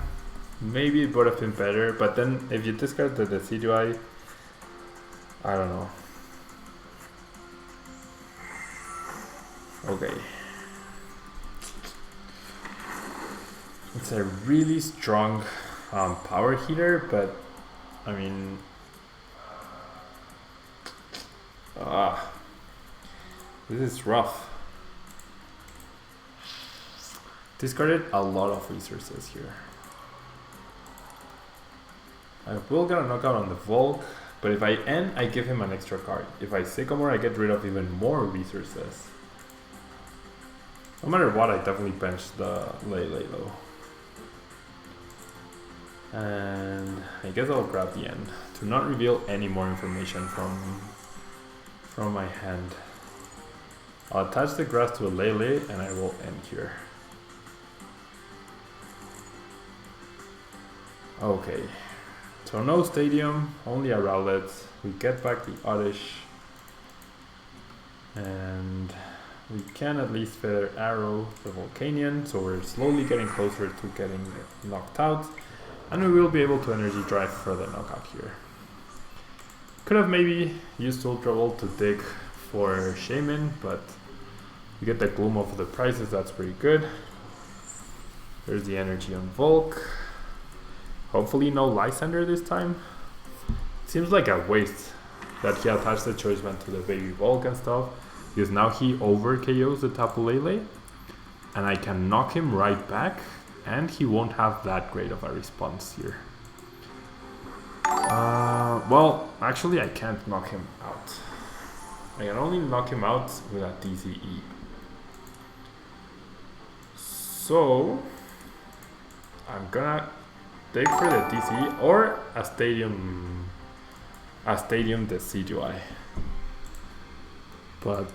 maybe it would have been better, but then if you discard the Decidueye, I don't know. Okay. It's a really strong power heater, but I mean... this is rough. Discarded a lot of resources here. I will get a knockout on the Volk, but if I end, I give him an extra card. If I Sycamore, I get rid of even more resources. No matter what, I definitely bench the Lele though. And I guess I'll grab the end to not reveal any more information from my hand. I'll attach the grass to a Lele and I will end here. Okay, so no Stadium, only a Rowlet. We get back the Oddish. And we can at least Feather Arrow the Volcanion, so we're slowly getting closer to getting knocked out. And we will be able to Energy Drive for the knockout here. Could have maybe used Ultra Volt to dig for Shaman, but we get the Gloom of the prices, that's pretty good. There's the energy on Volk. Hopefully no Lysander this time. Seems like a waste that he attached the Choice Band to the baby Volk and stuff, because now he over KOs the Tapu Lele and I can knock him right back and he won't have that great of a response here. Well, actually I can't knock him out. I can only knock him out with a TCE. So I'm gonna dig for the TCE or a Stadium Decidueye. But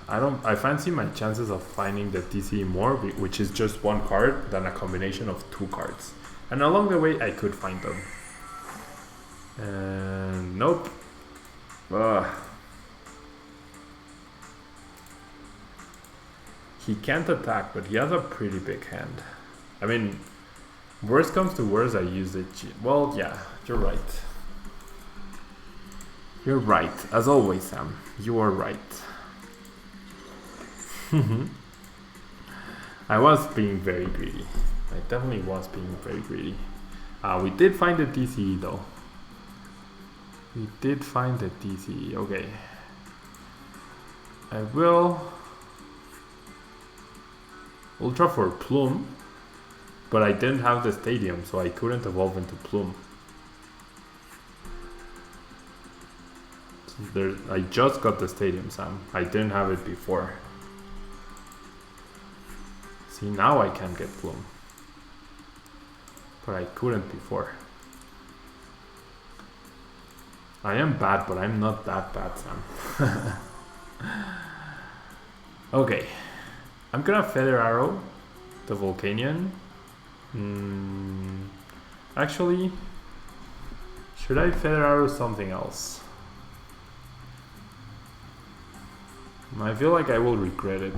I fancy my chances of finding the TCE more, which is just one card, than a combination of two cards. And along the way, I could find them. And nope. He can't attack, but he has a pretty big hand. I mean, worst comes to worst, I use it. Well, yeah, you're right. You're right. As always, Sam. You are right. I was being very greedy. I definitely was being very greedy. We did find the TCE though. We did find the TCE. Okay. I will Ultra for Plume, but I didn't have the stadium, so I couldn't evolve into Plume. So I just got the stadium, Sam. I didn't have it before. See, now I can get Plume. But I couldn't before. I am bad, but I'm not that bad, Sam. Okay. I'm gonna Feather Arrow the Volcanion. Actually, should I Feather Arrow something else? I feel like I will regret it.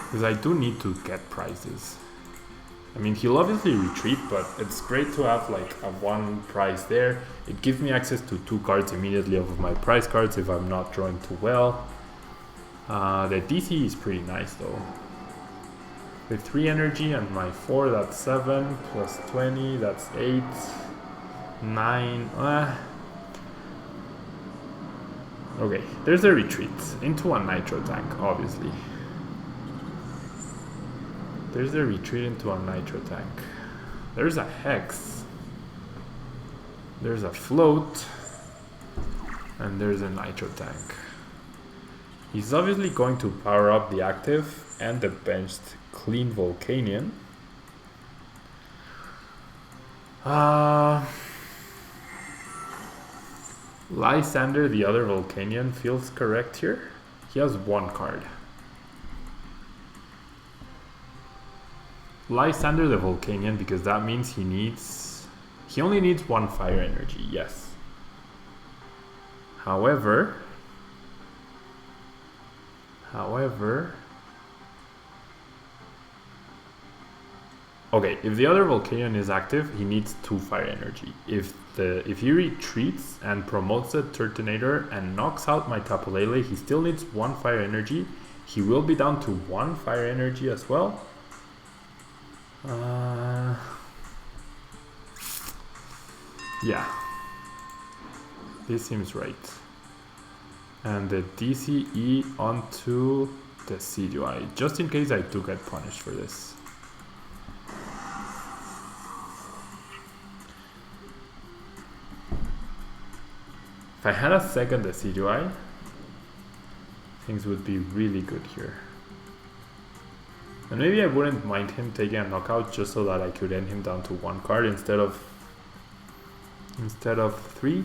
Because I do need to get prizes. I mean, he'll obviously retreat, but it's great to have like a one prize there. It gives me access to 2 cards immediately off of my prize cards if I'm not drawing too well. The DC is pretty nice though. With 3 energy and my 4, that's 7, plus 20, that's 8, 9. Okay, there's a retreat into a Nitro tank, obviously. There's a retreat into a Nitro tank. There's a Hex. There's a Float. And there's a Nitro tank. He's obviously going to power up the active and the benched Clean Volcanion. Lysander, the other Volcanion, feels correct here. He has 1 card. Lysander the Volcanion, because that means he only needs 1 fire energy, yes. However, okay, if the other Volcanion is active, he needs 2 fire energy. If he retreats and promotes the Turtonator and knocks out my Tapu Lele, he still needs 1 fire energy. He will be down to 1 fire energy as well. Yeah, this seems right. And the DCE onto the CDI, just in case I do get punished for this. If I had a second the CDI, things would be really good here. And maybe I wouldn't mind him taking a knockout just so that I could end him down to 1 card instead of 3.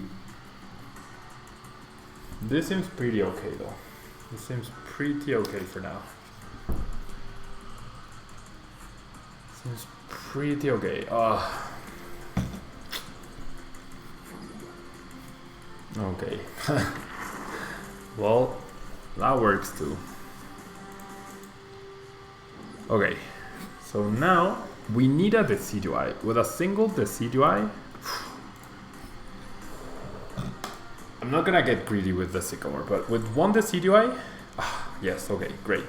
This seems pretty okay though. This seems pretty okay for now. Seems pretty okay. Okay. Well, that works too. Okay, so now we need a Decidueye. With a single Decidueye, I'm not gonna get greedy with the Sycamore, but with 1 Decidueye, yes, okay, great.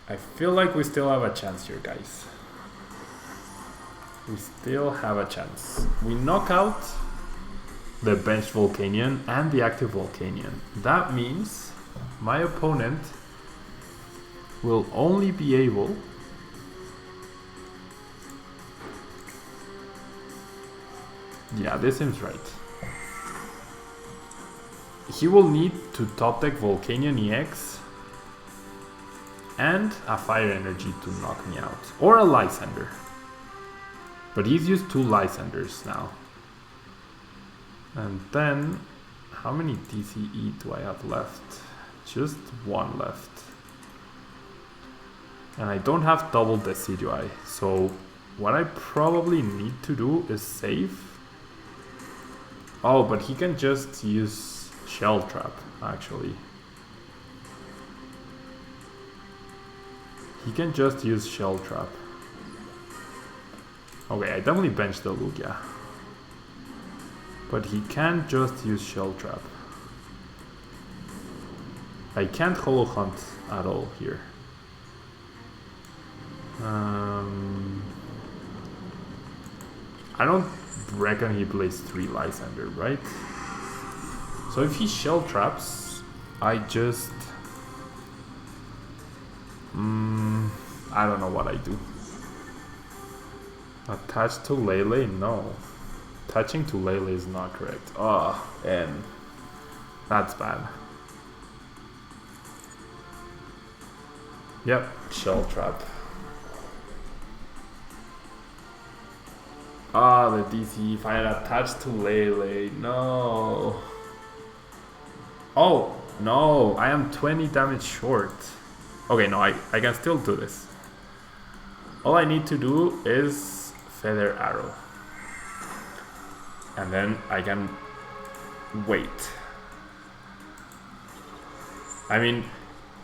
I feel like we still have a chance here, guys. We still have a chance. We knock out the benched Volcanion and the active Volcanion. That means my opponent will only be able yeah, this seems right. He will need to top deck Volcanion EX and a fire energy to knock me out, or a Lysander, but he's used 2 Lysanders now. And then how many DCE do I have left? Just one left. And I don't have double Decidueye, so what I probably need to do is save. Oh, but he can just use Shell Trap, actually. He can just use Shell Trap. Okay, I definitely benched the Lugia. But he can't just use Shell Trap. I can't Holo Hunt at all here. I don't reckon he plays 3 Lysander, right? So if he Shell Traps, I just... I don't know what I do. Attached to Lele? No. Attaching to Lele is not correct. Oh, and that's bad. Yep, Shell Trap. Ah, the DC, if I had attached to Lele, no. Oh, no, I am 20 damage short. Okay, no, I can still do this. All I need to do is Feather Arrow. And then I can wait. I mean,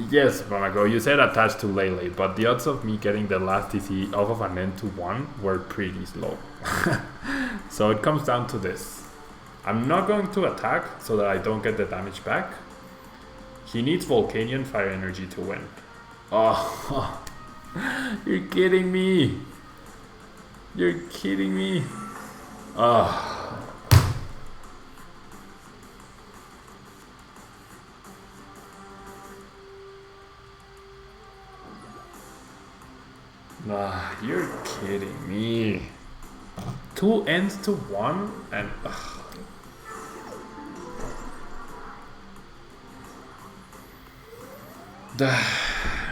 yes, Mamago, you said attached to Lele, but the odds of me getting the last DC off of an N to 1 were pretty slow. So it comes down to this. I'm not going to attack so that I don't get the damage back. He needs Volcanion Fire Energy to win. Oh, you're kidding me. You're kidding me. Oh. Nah, you're kidding me. 2 ends to 1 and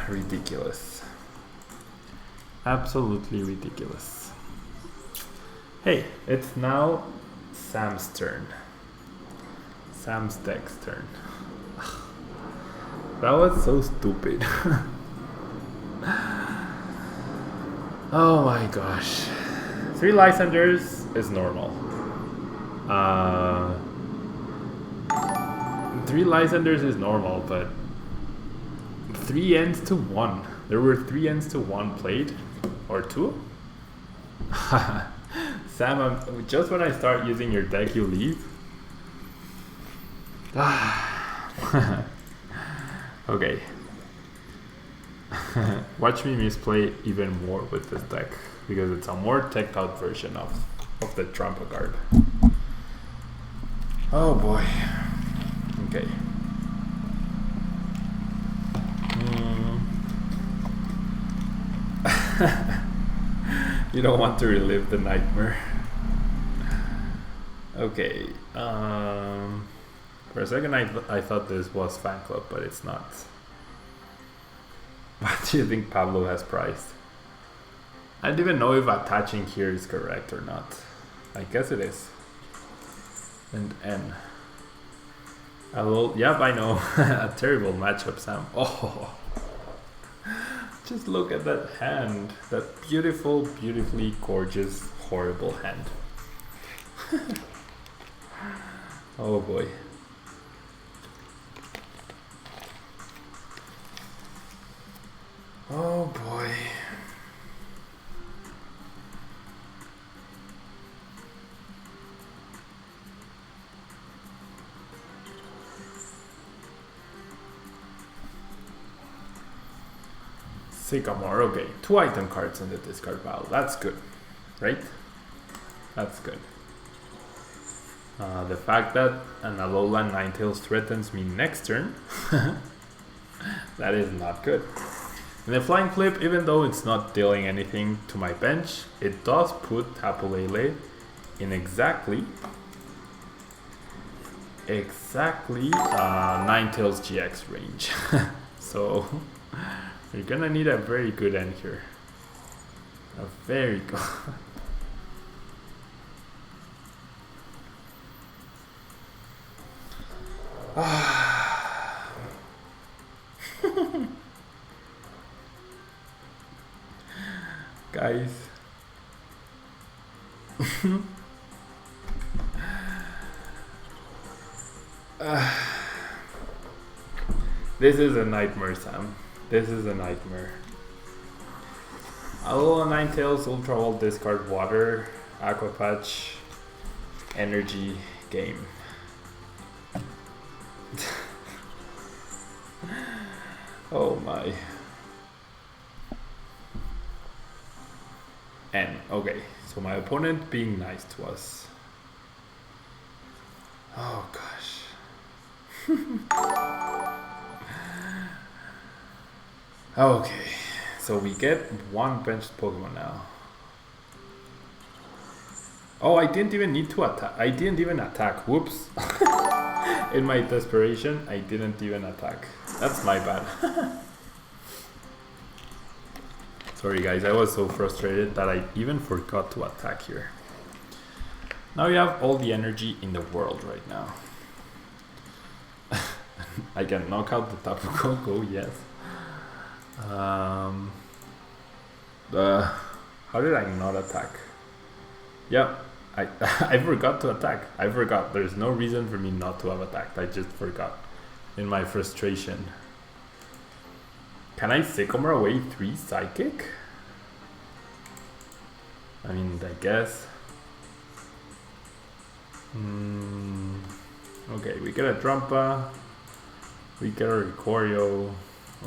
ridiculous. Absolutely ridiculous. Hey, it's now Sam's turn. Sam's deck's turn. That was so stupid. Oh my gosh. 3 Lysanders is normal. 3 Lysanders is normal, but 3 ends to 1. There were 3 ends to 1 played. Or 2? Sam, just when I start using your deck, you leave? Okay. Watch me misplay even more with this deck, because it's a more teched out version of the Trampa card. Oh boy. Okay. You don't want to relive the nightmare. Okay. For a second I thought this was Fan Club, but it's not. What do you think Pablo has priced? I don't even know if attaching here is correct or not. I guess it is. And N. Yep, I know. A terrible matchup, Sam. Oh, just look at that hand. That beautiful, beautifully gorgeous, horrible hand. Oh boy. Oh boy. Sycamore, okay. 2 item cards in the discard pile. That's good, right? That's good. The fact that an Alolan Ninetales threatens me next turn, that is not good. In the Flying Flip, even though it's not dealing anything to my bench, it does put Tapu Lele in exactly Ninetales GX range. So you're gonna need a very good end here. A very good. Guys. This is a nightmare, Sam. This is a nightmare. Alola Ninetales, Ultra Ball, discard water, Aqua Patch, energy, game. Oh my. And okay, so my opponent being nice to us. Oh gosh. Okay, so we get one benched Pokemon now. Oh, I didn't even need to attack. I didn't even attack. Whoops. In my desperation, I didn't even attack. That's my bad. Sorry guys, I was so frustrated that I even forgot to attack here. Now you have all the energy in the world right now. I can knock out the Tapu Koko, yes. How did I not attack? Yeah, I forgot to attack. I forgot. There's no reason for me not to have attacked. I just forgot in my frustration. Can I Sycamore away 3 Psychic? I mean, I guess. Okay, we get a Drumpa. We get a Ricorio.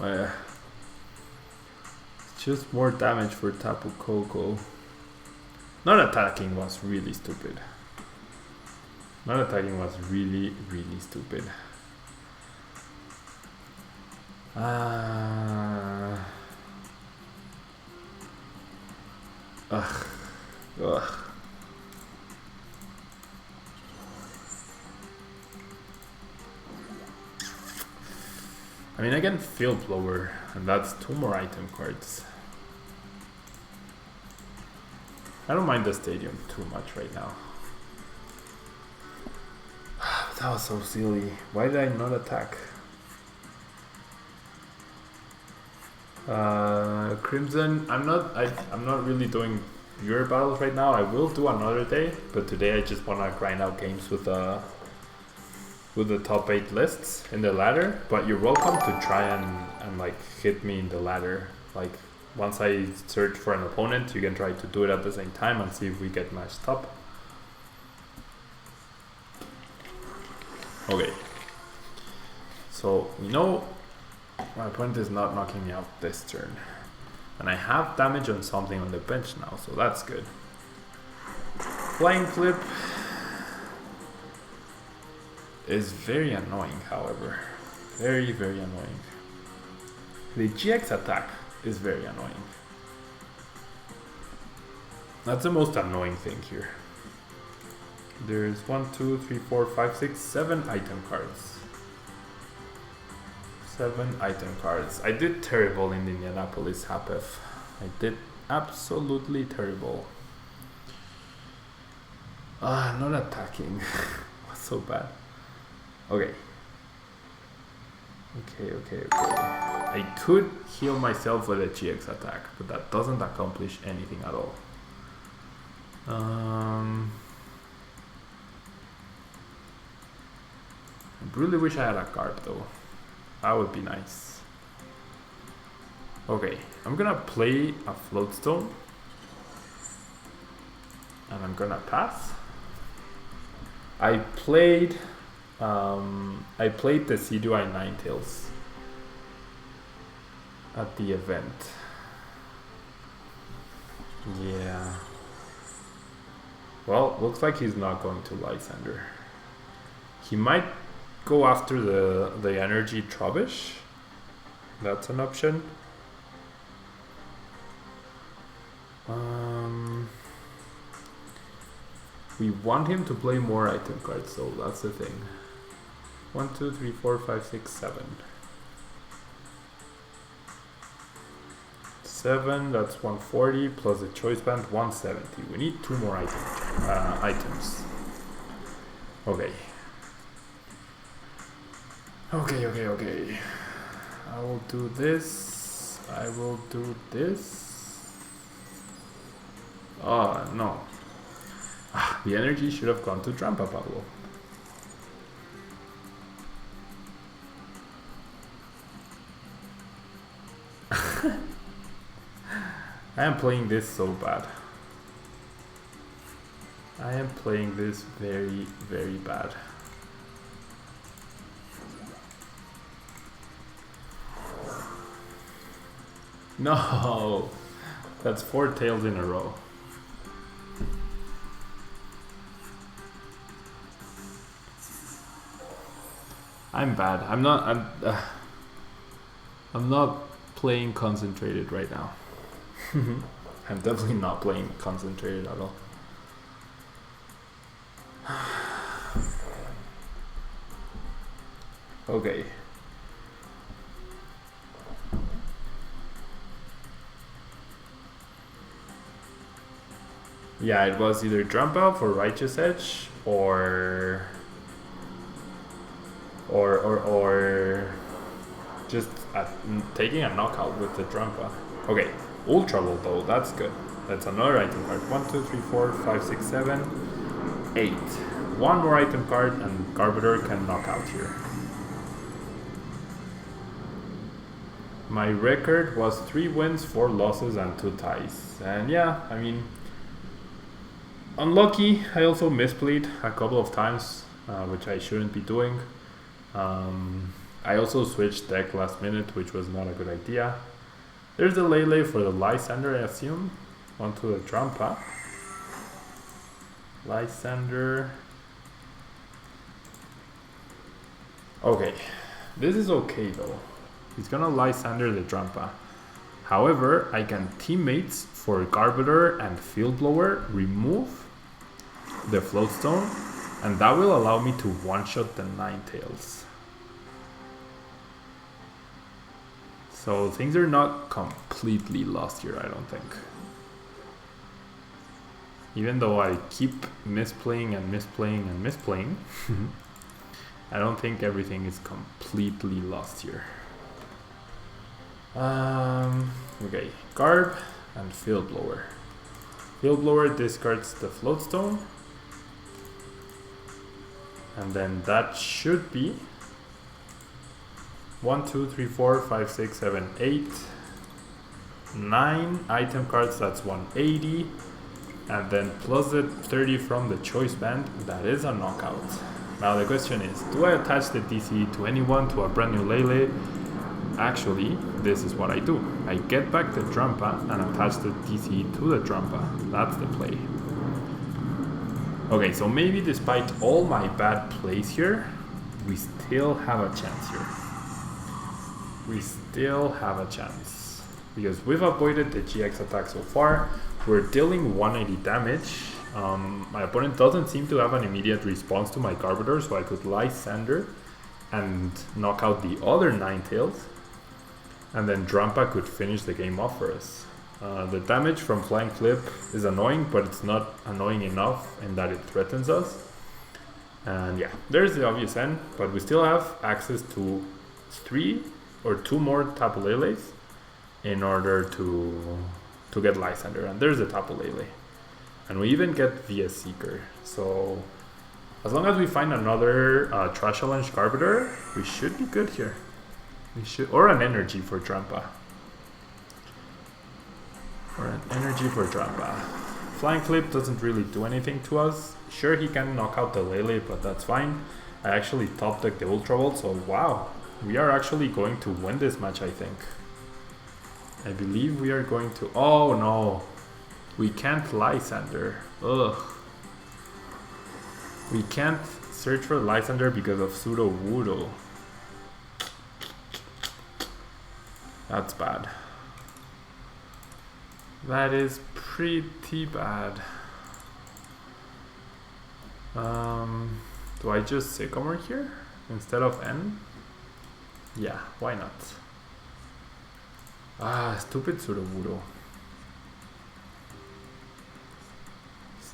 It's just more damage for Tapu Koko. Not attacking was really stupid. Not attacking was really, really stupid. Ugh. I mean, I can Field Blower, and that's 2 more item cards. I don't mind the stadium too much right now. That was so silly. Why did I not attack? Crimson, I'm not really doing pure battles right now. I will do another day, but today I just wanna grind out games with the top 8 lists in the ladder. But you're welcome to try and like hit me in the ladder. Like once I search for an opponent, you can try to do it at the same time and see if we get matched up. Okay. So we know my opponent is not knocking me out this turn. And I have damage on something on the bench now, so that's good. Flying Flip is very annoying, however. Very, very annoying. The GX attack is very annoying. That's the most annoying thing here. There's 1, 2, 3, 4, 5, 6, 7 item cards. 7 item cards. I did terrible in the Indianapolis HAPF. I did absolutely terrible. Not attacking. What's so bad? Okay. Okay. I could heal myself with a GX attack, but that doesn't accomplish anything at all. I really wish I had a Garb though. That would be nice. Okay, I'm gonna play a Floatstone. And I'm gonna pass. I played the CDI Ninetales at the event. Yeah. Well, looks like he's not going to Lysander. He might go after the energy Trubbish. That's an option. We want him to play more item cards, so that's the thing. 1, 2, 3, 4, 5, 6, 7. 7, that's 140 plus the choice band 170. We need 2 more items. Okay. Okay. I will do this. I will do this. Oh, no. The energy should have gone to Trampa, Pablo. I am playing this so bad. I am playing this very, very bad. No! That's 4 tails in a row. I'm bad. I'm not playing concentrated right now. I'm definitely not playing concentrated at all. Okay. Yeah, it was either jump out for Righteous Edge or just taking a knockout with the Drampa. Okay, Ultra Ball though, that's good. That's another item card. 1, 2, 3, 4, 5, 6, 7, 8. One more item card and Garbotoxin can knock out here. My record was 3 wins, 4 losses and 2 ties. And yeah, I mean, unlucky. I also misplayed a couple of times, which I shouldn't be doing. I also switched deck last minute, which was not a good idea. There's the Lele for the Lysander, I assume. Onto the Drampa. Lysander. Okay, this is okay though. He's gonna Lysander the Drampa. However, I can teammates for Garbotoxin and Field Blower remove the Float Stone, and that will allow me to one-shot the Ninetales. So things are not completely lost here, I don't think. Even though I keep misplaying and misplaying and misplaying, I don't think everything is completely lost here. Okay, Garb and Field Blower. Field Blower discards the Float Stone. And then that should be 1, 2, 3, 4, 5, 6, 7, 8, 9 item cards, that's 180. And then plus the 30 from the choice band, that is a knockout. Now the question is, do I attach the DC to anyone, to a brand new Lele? Actually, this is what I do. I get back the Drampa and attach the DC to the Drampa. That's the play. Okay, so maybe despite all my bad plays here, we still have a chance here. We still have a chance. Because we've avoided the GX attack so far. We're dealing 180 damage. My opponent doesn't seem to have an immediate response to my Garbotoxin, so I could Lysander and knock out the other Ninetales. And then Drampa could finish the game off for us. The damage from Flying Flip is annoying, but it's not annoying enough in that it threatens us. And yeah, there's the obvious end, but we still have access to 3 or 2 more Tapu Leles in order to get Lysander. And there's the Tapu Lele. And we even get VS Seeker. So as long as we find another Trash Challenge Garbotoxin, we should be good here. We should, or an energy for Drampa. Or an energy for Drampa. Flying Flip doesn't really do anything to us. Sure, he can knock out the Lele, but that's fine. I actually top decked the Ultra Ball, so wow. We are actually going to win this match, I think. I believe we are going to... Oh no. We can't Lysander. Ugh. We can't search for Lysander because of Pseudo Woodle. That's bad. That is pretty bad. Do I just Sycamore here instead of N? Yeah, why not? Ah, stupid Sudowoodo.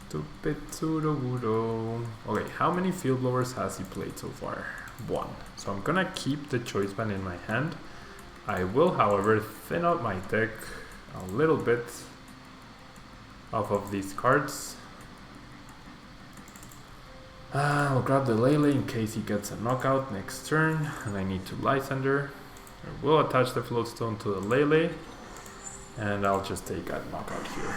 Stupid Sudowoodo. Okay, how many field blowers has he played so far? 1. So I'm gonna keep the choice band in my hand. I will, however, thin out my deck a little bit off of these cards. I'll grab the Lele in case he gets a knockout next turn, and I need to Lysander. I will attach the Floatstone to the Lele, and I'll just take a knockout here.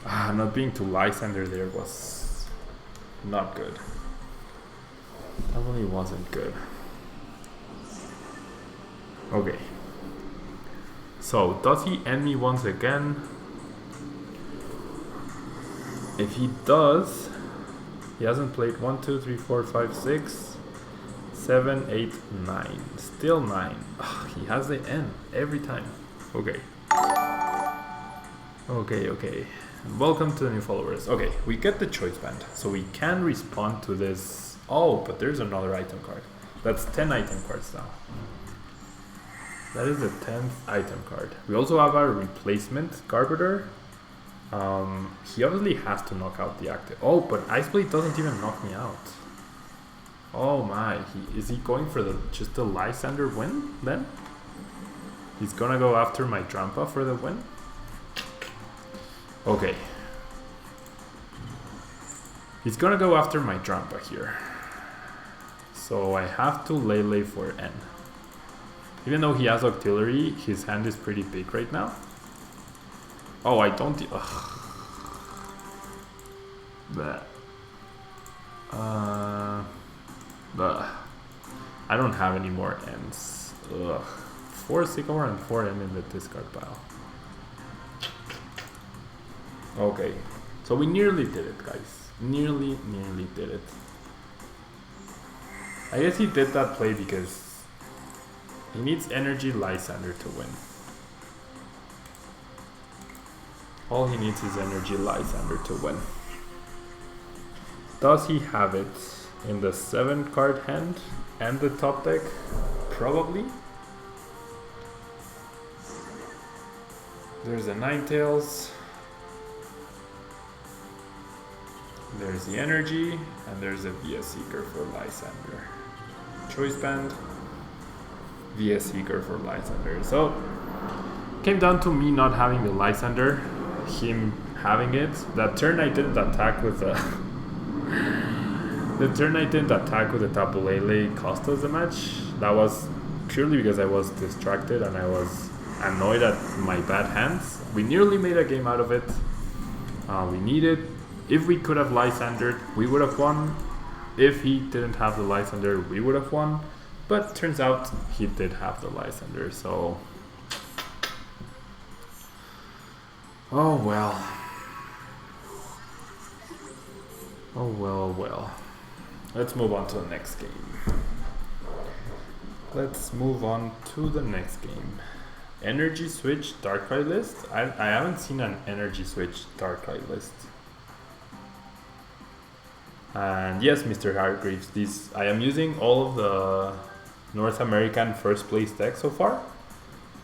Not being to Lysander there was not good. Definitely wasn't good. Okay. So, does he end me once again? If he does, he hasn't played 1, 2, 3, 4, 5, 6, 7, 8, 9. Still 9. He has the N every time. Okay. Okay. Welcome to the new followers. Okay, we get the choice band, so we can respond to this. Oh, but there's another item card. That's 10 item cards now. That is the 10th item card. We also have our replacement Garbotoxin. He obviously has to knock out the active. Oh, but Ice Blade doesn't even knock me out. Oh my, is he going for just the Lysander win then? He's gonna go after my Drampa for the win? Okay. He's gonna go after my Drampa here. So I have to Lele for N. Even though he has Octillery, his hand is pretty big right now. Oh, I don't... I don't have any more N's. 4 Sycamore and 4 N in the discard pile. Okay, so we nearly did it, guys. Nearly did it. I guess he did that play because he needs Energy Lysander to win. All he needs is Energy Lysander to win. Does he have it in the 7 card hand and the top deck? Probably. There's the Ninetales. There's the Energy, and there's a VS Seeker for Lysander. Choice band, VS Seeker for Lysander. So, came down to me not having the Lysander, him having it. That turn I didn't attack with the... the turn I didn't attack with the Tapu Lele cost us the match. That was purely because I was distracted and I was annoyed at my bad hands. We nearly made a game out of it. We needed... If we could have Lysandered, we would have won. If he didn't have the Lysander, we would have won. But turns out he did have the Lysander, so... Oh well. Oh well. Let's move on to the next game. Energy Switch Darkrai list? I haven't seen an Energy Switch Darkrai list. And yes, Mr. Hargreaves, I am using all of the North American first place deck so far.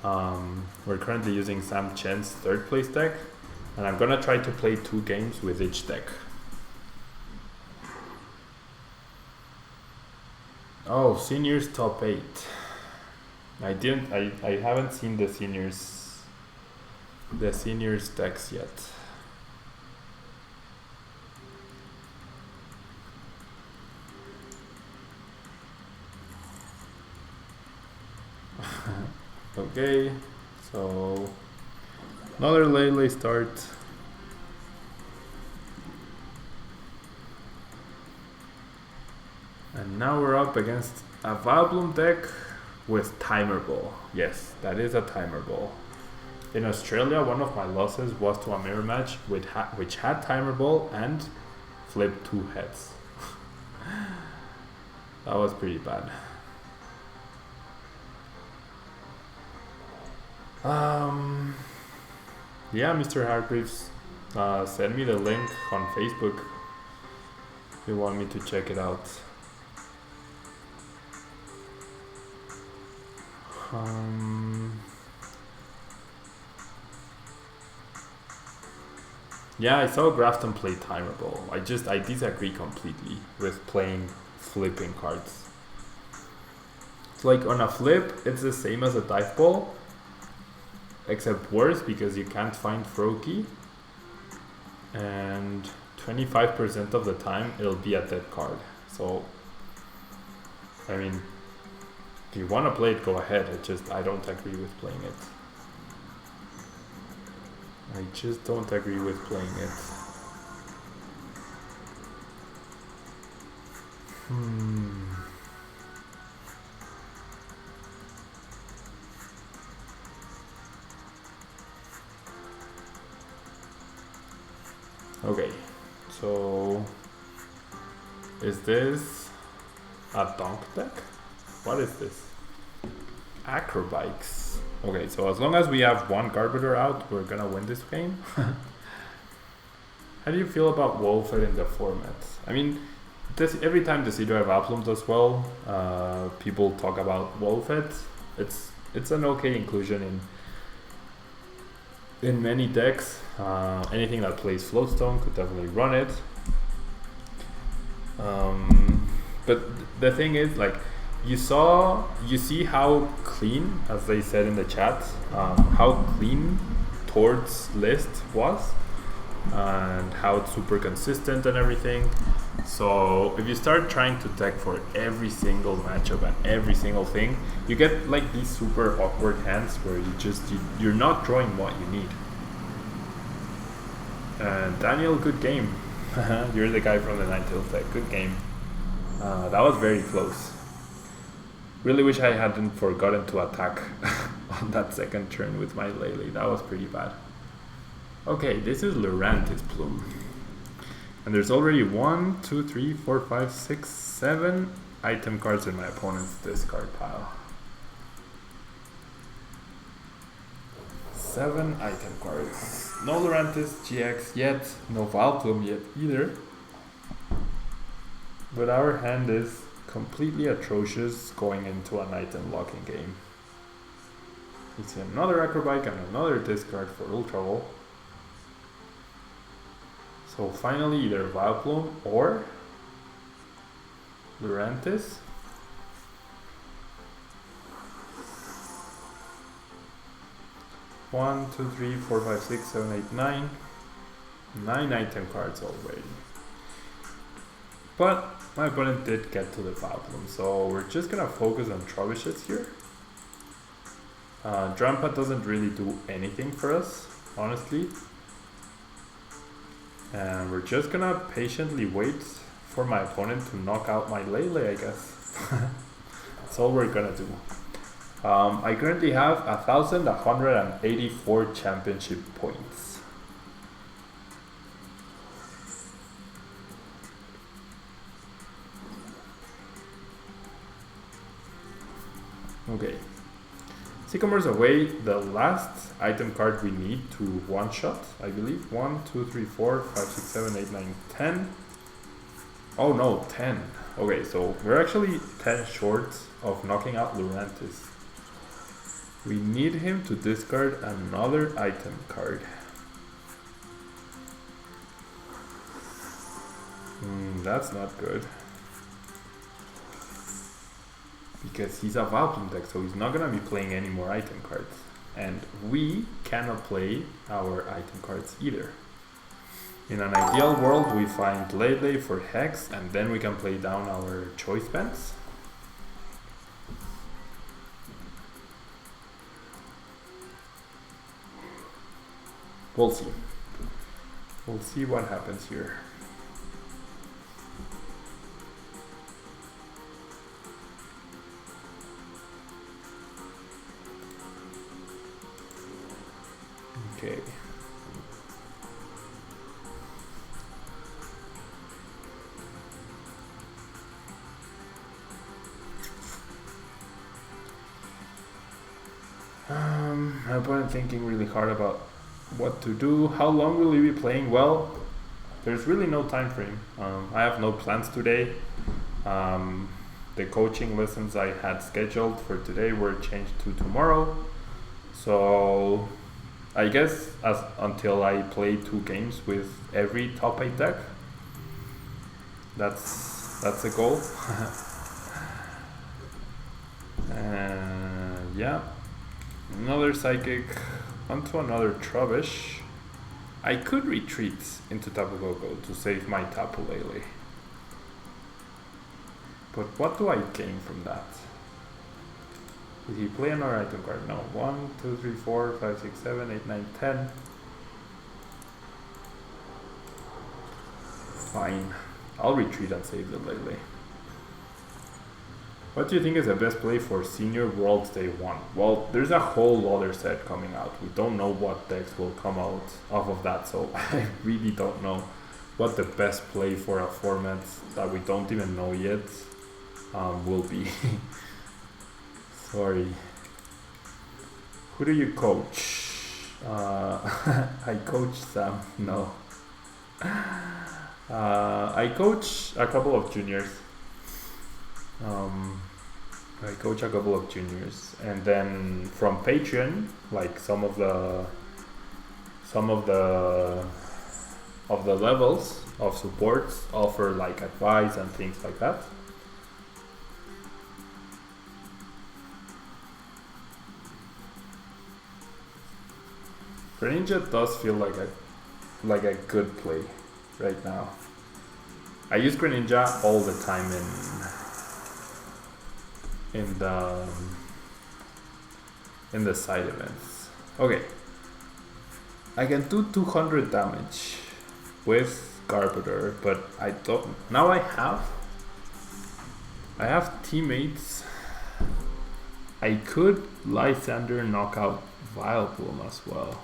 We're currently using Sam Chen's third place deck, and I'm gonna try to play 2 games with each deck. Oh, seniors top 8. I haven't seen the seniors decks yet. Okay, so another Lele start. And now we're up against a Vileplume deck with Timer Ball. Yes, that is a Timer Ball. In Australia, one of my losses was to a mirror match which had Timer Ball and flipped 2 heads. That was pretty bad. Yeah, Mr. Hargreaves, send me the link on Facebook if you want me to check it out. Yeah, I saw Grafton play Timeable. I disagree completely with playing flipping cards. It's like on a flip, it's the same as a dive ball, except worse because you can't find Froakie, and 25% of the time it'll be a dead card. So, I mean, if you want to play it, go ahead. I don't agree with playing it. I just don't agree with playing it. Okay, so is this a donk deck? What is this? Acrobikes. Okay, so as long as we have one Garbotoxin out, we're gonna win this game. How do you feel about Wolfed in the format? I mean, every time the Vileplume Vileplume does well, people talk about Wolfed. It's an okay inclusion in many decks. Anything that plays Floatstone could definitely run it. But the thing is, like, you see how clean, as they said in the chat, how clean Tord's list was, and how it's super consistent and everything. So if you start trying to deck for every single matchup and every single thing, you get like these super awkward hands where you're not drawing what you need. And Daniel, good game. You're the guy from the Ninetales deck. Good game. That was very close. Really wish I hadn't forgotten to attack on that second turn with my Lele. That was pretty bad. Okay, this is Lurantis Plume. And there's already 1, 2, 3, 4, 5, 6, 7 item cards in my opponent's discard pile. 7 item cards. No Lurantis GX yet, no Vileplume yet either. But our hand is completely atrocious going into an item locking game. You see another Acrobike and another discard for Ultra Ball. So finally either Vileplume or Lurantis. One, two, three, four, five, six, seven, eight, 9. 9 item cards already. But my opponent did get to the Vileplume, so we're just gonna focus on Troubishes here. Drampa doesn't really do anything for us, honestly. And we're just gonna patiently wait for my opponent to knock out my Lele, I guess. That's all we're gonna do. I currently have 1,184 championship points. Okay, Sycamore's away, the last item card we need to one-shot, I believe. 1, 2, 3, 4, 5, 6, 7, 8, 9, 10. Oh no, 10. Okay, so we're actually 10 short of knocking out Lurantis. We need him to discard another item card. That's not good. Because he's a Vileplume deck, so he's not gonna be playing any more item cards. And we cannot play our item cards either. In an ideal world, we find Lele for Hex, and then we can play down our choice bands. We'll see. We'll see what happens here. Okay. My opponent thinking really hard about what to do. How long will he be playing? Well, there's really no time frame. I have no plans today. The coaching lessons I had scheduled for today were changed to tomorrow. So I guess until I play 2 games with every top 8 deck. That's the goal. Yeah, another Psychic, onto another Trubbish. I could retreat into Tapu Koko to save my Tapu Lele. But what do I gain from that? Did he play another item card? No. 1, 2, 3, 4, 5, 6, 7, 8, 9, 10. Fine. I'll retreat and save the Lele. What do you think is the best play for Senior Worlds Day 1? Well, there's a whole other set coming out. We don't know what decks will come out off of that, so I really don't know what the best play for a format that we don't even know yet will be. Sorry. Who do you coach? I coach Sam. No. I coach a couple of juniors. I coach a couple of juniors, and then from Patreon, like some of the levels of supports offer like advice and things like that. Greninja does feel like a good play right now. I use Greninja all the time in the side events. Okay, I can do 200 damage with Garbotoxin, but I don't. Now I have teammates. I could Lysander knock out Vileplume as well.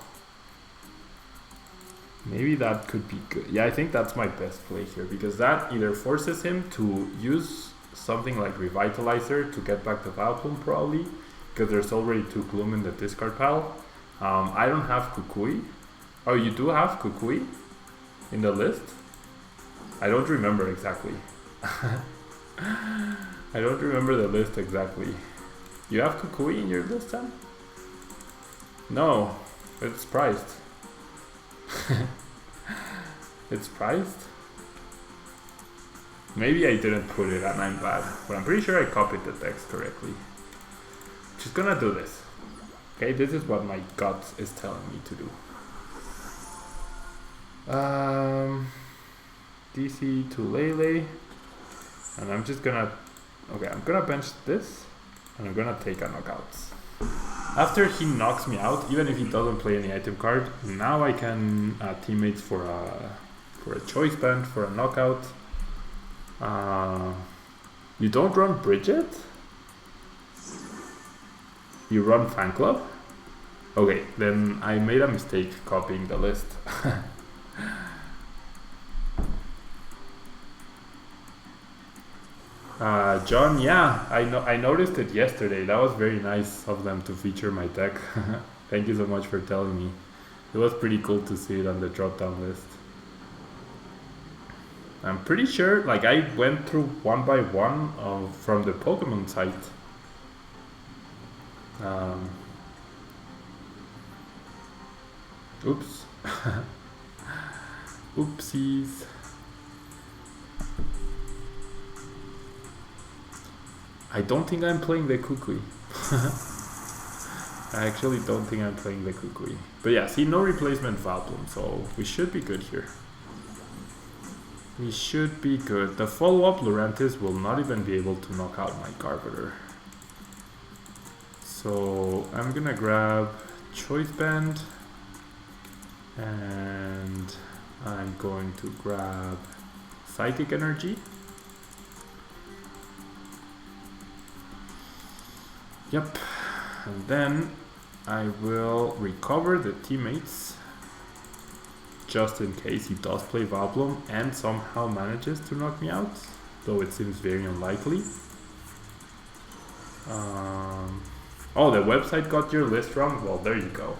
Maybe that could be good. Yeah, I think that's my best play here, because that either forces him to use something like Revitalizer to get back the Vileplume probably, because there's already 2 Gloom in the discard pile. I don't have Kukui. Oh, you do have Kukui in the list? I don't remember exactly. I don't remember the list exactly. You have Kukui in your list then? No, it's priced. It's priced? Maybe I didn't put it and I'm bad, but I'm pretty sure I copied the text correctly. Just gonna do this. Okay, this is what my gut is telling me to do. DC to Lele. And I'm just gonna... Okay, I'm gonna bench this. And I'm gonna take a knockout. After he knocks me out, even if he doesn't play any item card, now I can teammates for a choice band, for a knockout. You don't run Bridget? You run Fan Club? Okay, then I made a mistake copying the list. John, yeah, I noticed it yesterday. That was very nice of them to feature my deck. Thank you so much for telling me. It was pretty cool to see it on the drop-down list. I'm pretty sure, like, I went through one by one from the Pokemon site. Oops. Oopsies. I don't think I'm playing the Kukui. I actually don't think I'm playing the Kukui. But yeah, see, no replacement Vileplume, so we should be good here. We should be good. The follow-up Lurantis will not even be able to knock out my Garbotoxin. So I'm gonna grab Choice Band. And I'm going to grab Psychic Energy. Yep. And then I will recover the teammates just in case he does play Vileplume and somehow manages to knock me out, though it seems very unlikely. Oh, the website got your list wrong? Well, there you go.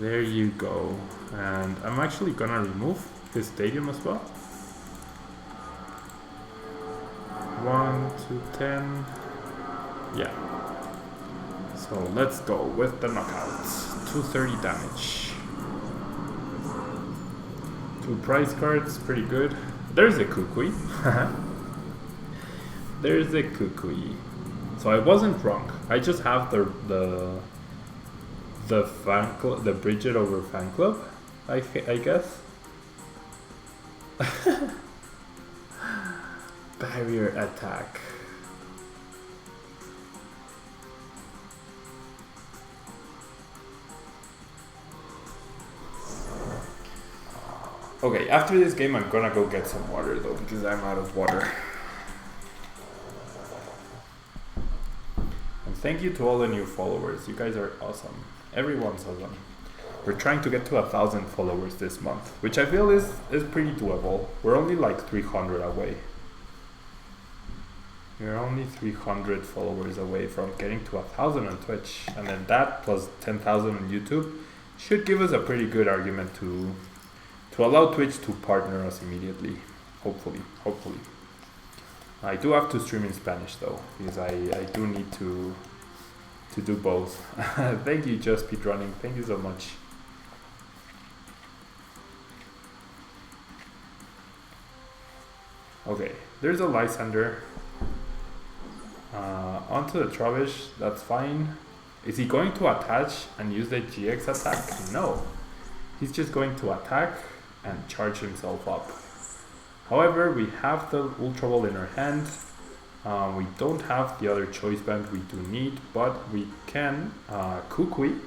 There you go. And I'm actually gonna remove this stadium as well. 1 to 10. Yeah. So let's go with the knockout. 230 damage. 2 prize cards, pretty good. There's a Kukui. There's a Kukui. So I wasn't wrong. I just have the fan club, the Bridget over fan club, I guess. Barrier attack. Okay, after this game I'm gonna go get some water though, because I'm out of water. And thank you to all the new followers. You guys are awesome. Everyone's awesome. We're trying to get to 1,000 followers this month, which I feel is pretty doable. We're only like 300 away. We're only 300 followers away from getting to 1,000 on Twitch, and then that plus 10,000 on YouTube should give us a pretty good argument to allow Twitch to partner us immediately. Hopefully. I do have to stream in Spanish though, because I do need to do both. Thank you, Just Speedrunning. Thank you so much. Okay, there's a Lysander. Onto the Trubbish, that's fine. Is he going to attach and use the GX attack? No. He's just going to attack and charge himself up. However, we have the Ultra Ball in our hand. We don't have the other choice band we do need, but we can Kukui,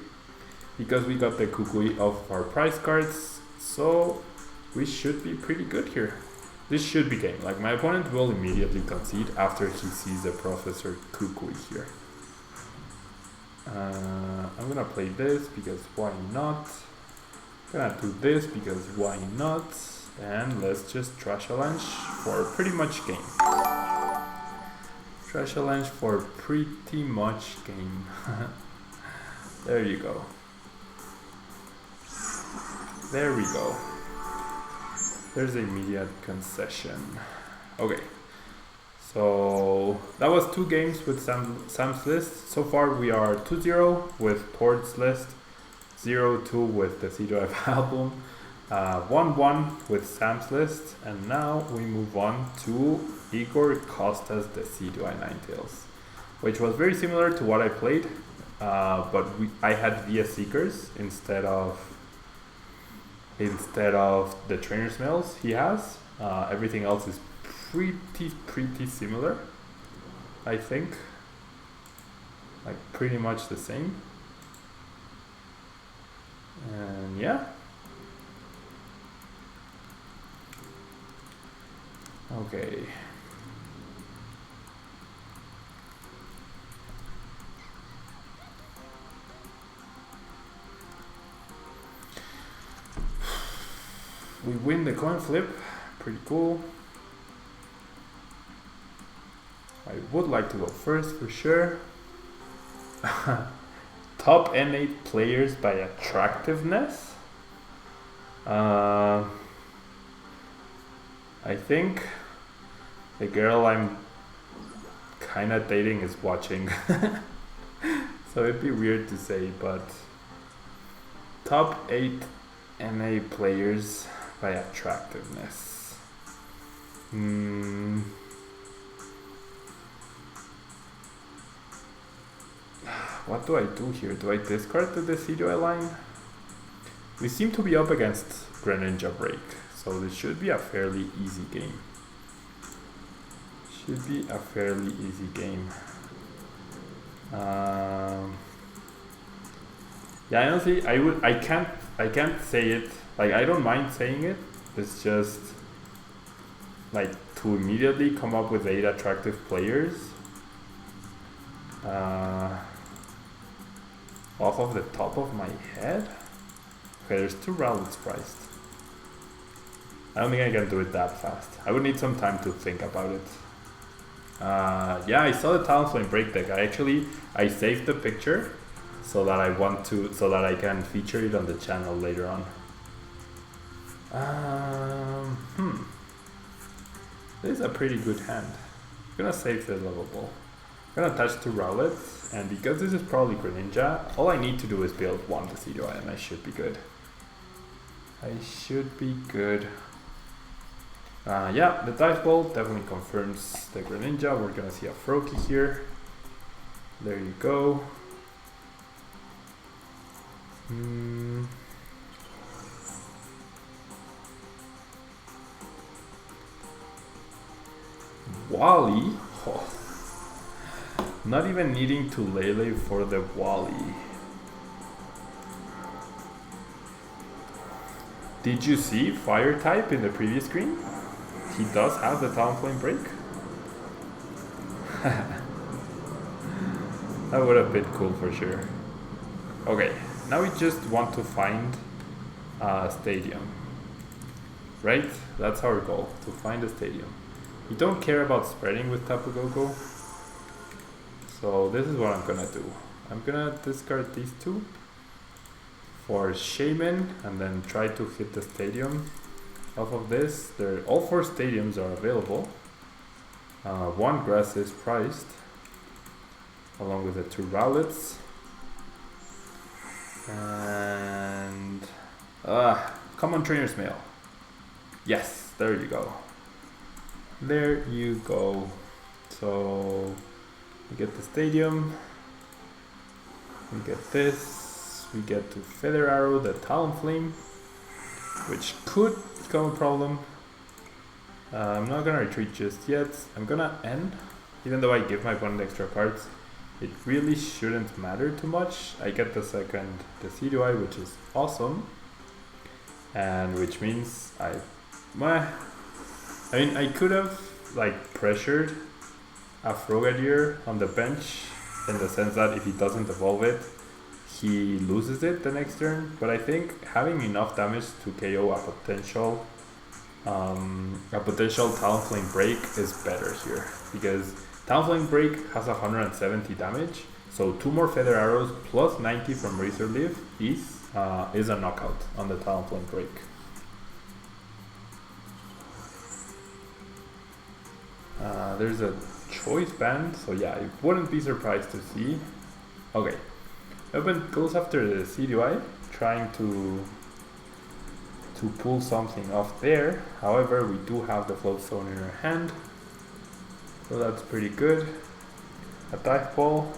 because we got the Kukui of our prize cards, so we should be pretty good here. This should be game. Like, my opponent will immediately concede after he sees the Professor Kukui here. I'm gonna play this because why not? Gonna do this because why not? And let's just Trash Challenge for pretty much game. Trash Challenge for pretty much game. There you go. There we go. There's the immediate concession. Okay. So that was 2 games with Sam's list. So far we are 2-0 with Tord's list, 0-2 with the C2F album, 1-1 with Sam's list, and now we move on to Igor Costa's the C2I Ninetales, which was very similar to what I played, but I had Via Seekers instead of the trainer smells he has. Everything else is pretty similar, I think, like pretty much the same. And yeah, okay. We win the coin flip, pretty cool. I would like to go first for sure. Top N8 players by attractiveness. I think the girl I'm kinda dating is watching. So it'd be weird to say, but top 8 NA players by attractiveness. What do I do here? Do I discard to the C2I line? We seem to be up against Greninja Break, so this should be a fairly easy game. Should be a fairly easy game. Yeah, honestly, I can't say it. Like, I don't mind saying it. It's just like to immediately come up with 8 attractive players. Off of the top of my head? Okay, there's 2 Rowlets priced. I don't think I can do it that fast. I would need some time to think about it. Yeah, I saw the Talonflame break deck. I saved the picture so that I can feature it on the channel later on. This is a pretty good hand. I'm gonna save the level ball. I'm gonna attach 2 Rowlets, and because this is probably Greninja, all I need to do is build 1 Decidueye and I should be good. I should be good. Yeah, the Dice Ball definitely confirms the Greninja. We're gonna see a Froakie here. There you go. Wally? Oh. Not even needing to Lele for the Wally. Did you see Fire type in the previous screen? He does have the Talonflame break. That would have been cool for sure. Okay, now we just want to find a stadium. Right? That's our goal, to find a stadium. We don't care about spreading with Tapu Koko. So this is what I'm gonna do. I'm gonna discard these 2 for Shaman and then try to hit the stadium off of this. All 4 stadiums are available. 1 grass is priced along with the 2 Rowlets. And common trainer's mail. Yes, there you go. There you go. So we get the stadium. We get this. We get to Feather Arrow the Talonflame, which could become a problem. I'm not gonna retreat just yet. I'm gonna end, even though I give my opponent extra cards. It really shouldn't matter too much. I get the second Decidueye, which is awesome, and which means I mean, I could have like pressured a Frogadier on the bench in the sense that if he doesn't evolve it, he loses it the next turn. But I think having enough damage to KO a potential Talonflame break is better here, because Talonflame break has 170 damage, so 2 more Feather Arrows plus 90 from Razor Leaf is a knockout on the Talonflame break. There's a choice band, so yeah, I wouldn't be surprised to see. Okay, Open goes after the Decidueye, trying to pull something off there. However, we do have the Float Stone in our hand, so that's pretty good. A Dive Ball.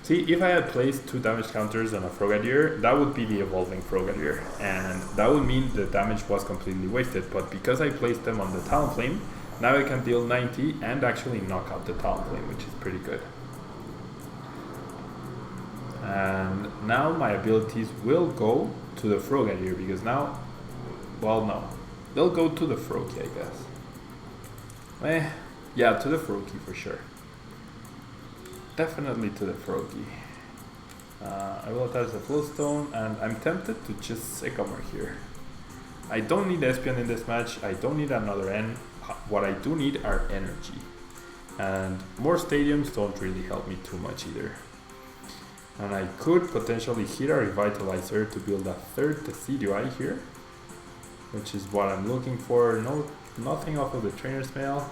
See, if I had placed 2 damage counters on a Frogadier, that would be the evolving Frogadier, and that would mean the damage was completely wasted. But because I placed them on the Talonflame, now I can deal 90 and actually knock out the Talonflame, which is pretty good. And now my abilities will go to the Frogadier, because now, well, no, they'll go to the Froakie, I guess. Yeah, to the Froakie for sure. Definitely to the Froakie. I will attach the Flowstone, and I'm tempted to just Sycamore here. I don't need Espeon in this match. I don't need another N. What I do need are energy. And more stadiums don't really help me too much either. And I could potentially hit a Revitalizer to build a 3rd Decidueye here, which is what I'm looking for. Nothing off of the Trainer's Mail.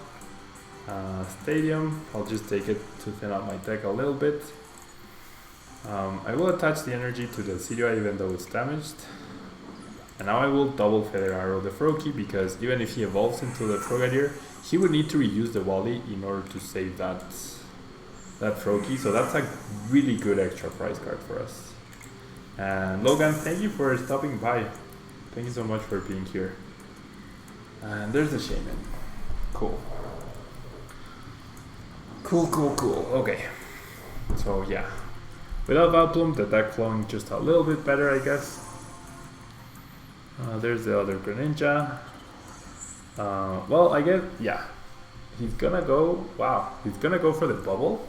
Stadium, I'll just take it to thin out my deck a little bit. I will attach the energy to the Decidueye even though it's damaged. And now I will double Feather Arrow the Froakie, because even if he evolves into the Frogadier, he would need to reuse the Wally in order to save that Froakie. So that's a really good extra prize card for us. And Logan, thank you for stopping by. Thank you so much for being here. And there's the Shaman. Cool. Cool. Okay. So yeah. Without Vileplume, the deck flowing just a little bit better, I guess. There's the other Greninja. Well, I guess, yeah. He's gonna go, wow. He's gonna go for the bubble.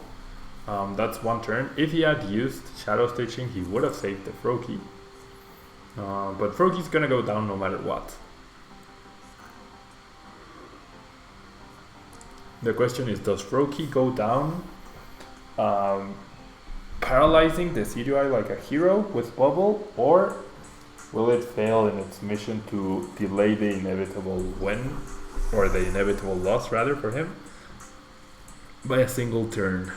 That's 1 turn. If he had used Shadow Stitching, he would have saved the Froakie. But Frogie's gonna go down no matter what. The question is, does Froakie go down paralyzing the Decidueye like a hero with bubble, or will it fail in its mission to delay the inevitable win, or the inevitable loss rather, for him? by a single turn.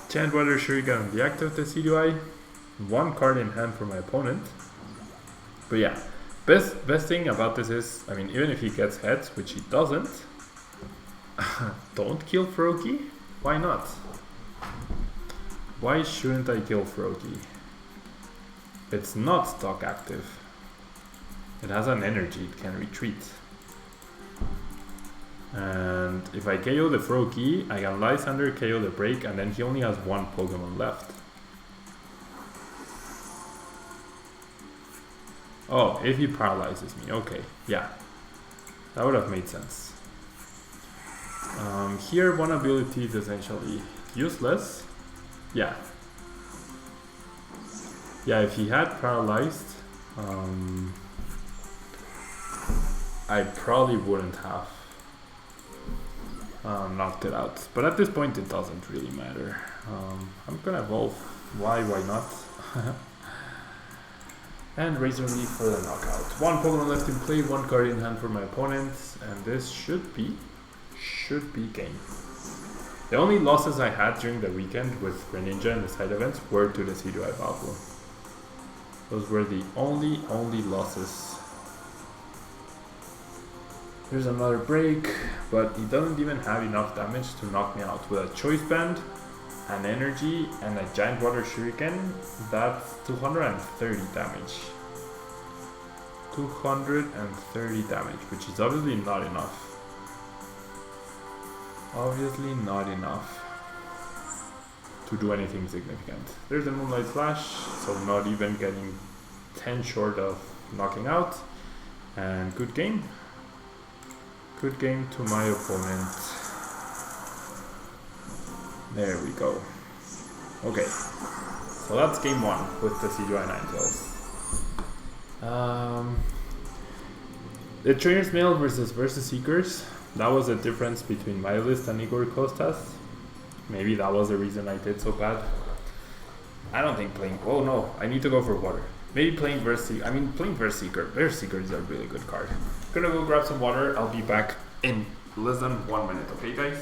Giant Water Shuriken on the active Decidueye. One card in hand for my opponent. But yeah, best thing about this is, I mean, even if he gets heads, which he doesn't, don't kill Froakie. Why not? Why shouldn't I kill Froakie? It's not stock active. It has an energy, it can retreat. And if I KO the Froakie, I can Lysander, KO the break, and then he only has one Pokemon left. Oh, if he paralyzes me, okay, yeah. That would have made sense. Here, one ability is essentially useless. Yeah. Yeah, if he had paralyzed, I probably wouldn't have knocked it out. But at this point, it doesn't really matter. I'm gonna evolve. Why not? And Razor Leaf for the knockout. One Pokemon left in play, one card in hand for my opponent, and this should be game. The only losses I had during the weekend with Greninja and the side events were to the Decidueye Vileplume. Those were the only losses. Here's another break, but he doesn't even have enough damage to knock me out. With a Choice Band, an Energy, and a Giant Water Shuriken, that's 230 damage. 230 damage, which is obviously not enough. Obviously not enough to do anything significant. There's a Moonlight Slash, so not even getting 10 short of knocking out. And good game. Good game to my opponent. There we go. Okay, so that's game one with the Decidueye Ninetales. The Trainer's Mail versus Seekers. That was the difference between my list and Igor Costa's. Maybe that was the reason I did so bad. I don't think playing... Oh no, I need to go for water. Maybe playing Seeker. I mean, playing Seeker. Seeker is a really good card. Gonna go grab some water. I'll be back in less than 1 minute. Okay, guys?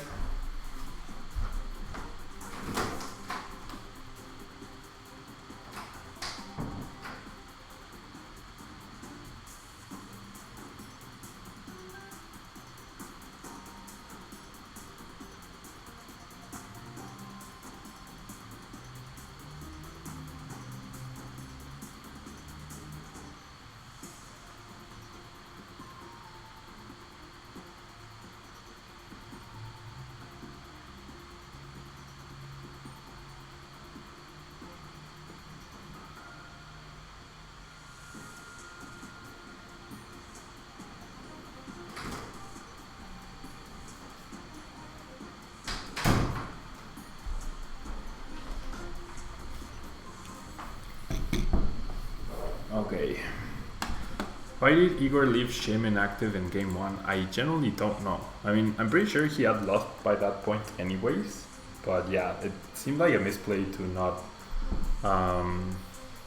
Okay. Why did Igor leave Shaymin active in game one? I generally don't know. I mean, I'm pretty sure he had lost by that point anyways. But yeah, it seemed like a misplay to not...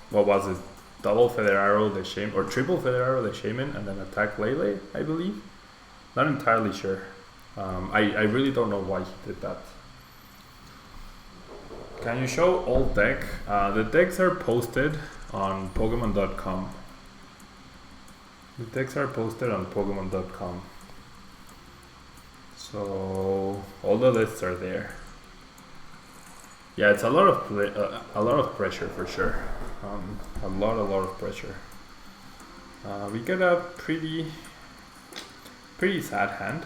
what was it? Double Feather Arrow the Shaymin, or triple Feather Arrow the Shaymin, and then attack Lele, I believe? Not entirely sure. I really don't know why he did that. Can you show old deck? The decks are posted on Pokemon.com. The decks are posted on Pokemon.com. So all the lists are there. Yeah, it's a lot of pressure for sure. A lot of pressure. We get a pretty sad hand.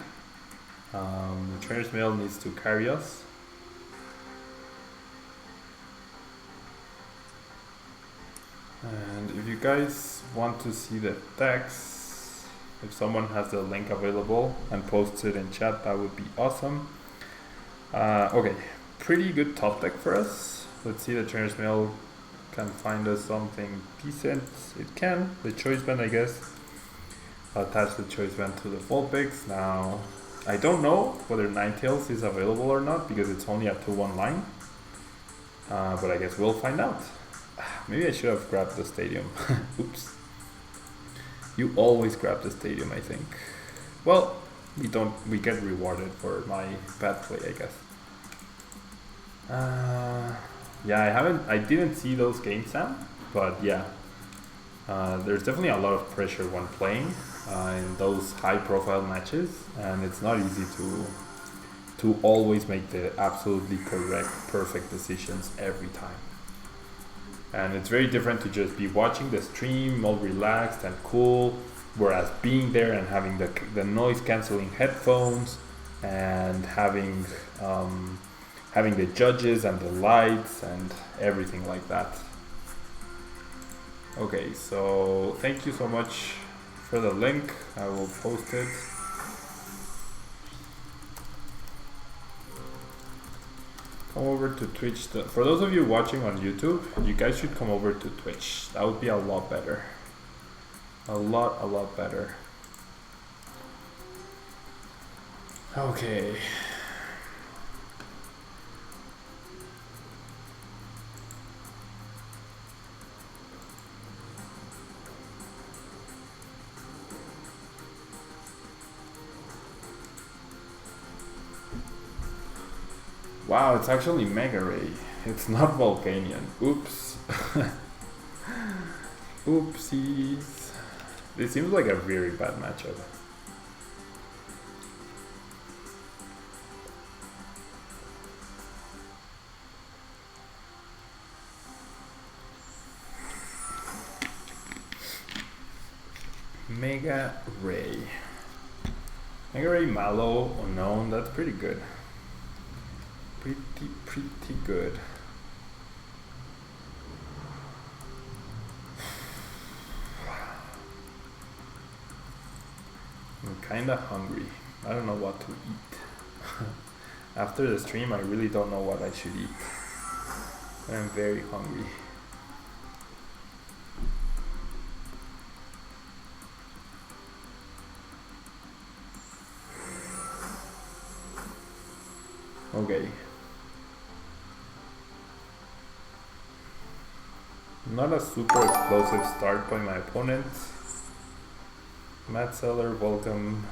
The Trainer's Mail needs to carry us. And if you guys want to see the decks, if someone has the link available and posts it in chat, that would be awesome. Okay, pretty good top deck for us. Let's see, the Trainer's Mail can find us something decent. It can. The Choice Band, I guess. I'll attach the Choice Band to the Vulpix. Now, I don't know whether Ninetales is available or not because it's only a 2-1 line. But I guess we'll find out. Maybe I should have grabbed the stadium. Oops. You always grab the stadium, I think. Well, we get rewarded for my bad play, I guess. Yeah, I didn't see those games, Sam, but yeah, there's definitely a lot of pressure when playing in those high-profile matches, and it's not easy to always make the absolutely correct, perfect decisions every time. And it's very different to just be watching the stream all relaxed and cool, whereas being there and having the noise-canceling headphones and having the judges and the lights and everything like that. Okay, so thank you so much for the link. I will post it. Come over to Twitch. For those of you watching on YouTube, you guys should come over to Twitch. That would be a lot better. A lot better. Okay. Wow, it's actually Mega Ray. It's not Volcanion. Oops. Oopsies. This seems like a very bad matchup. Mega Ray. Mega Ray Mallow Unknown, that's pretty good. Pretty good. I'm kinda hungry. I don't know what to eat. After the stream, I really don't know what I should eat. I'm very hungry. Okay. Not a super explosive start by my opponent. Matt Seller, welcome.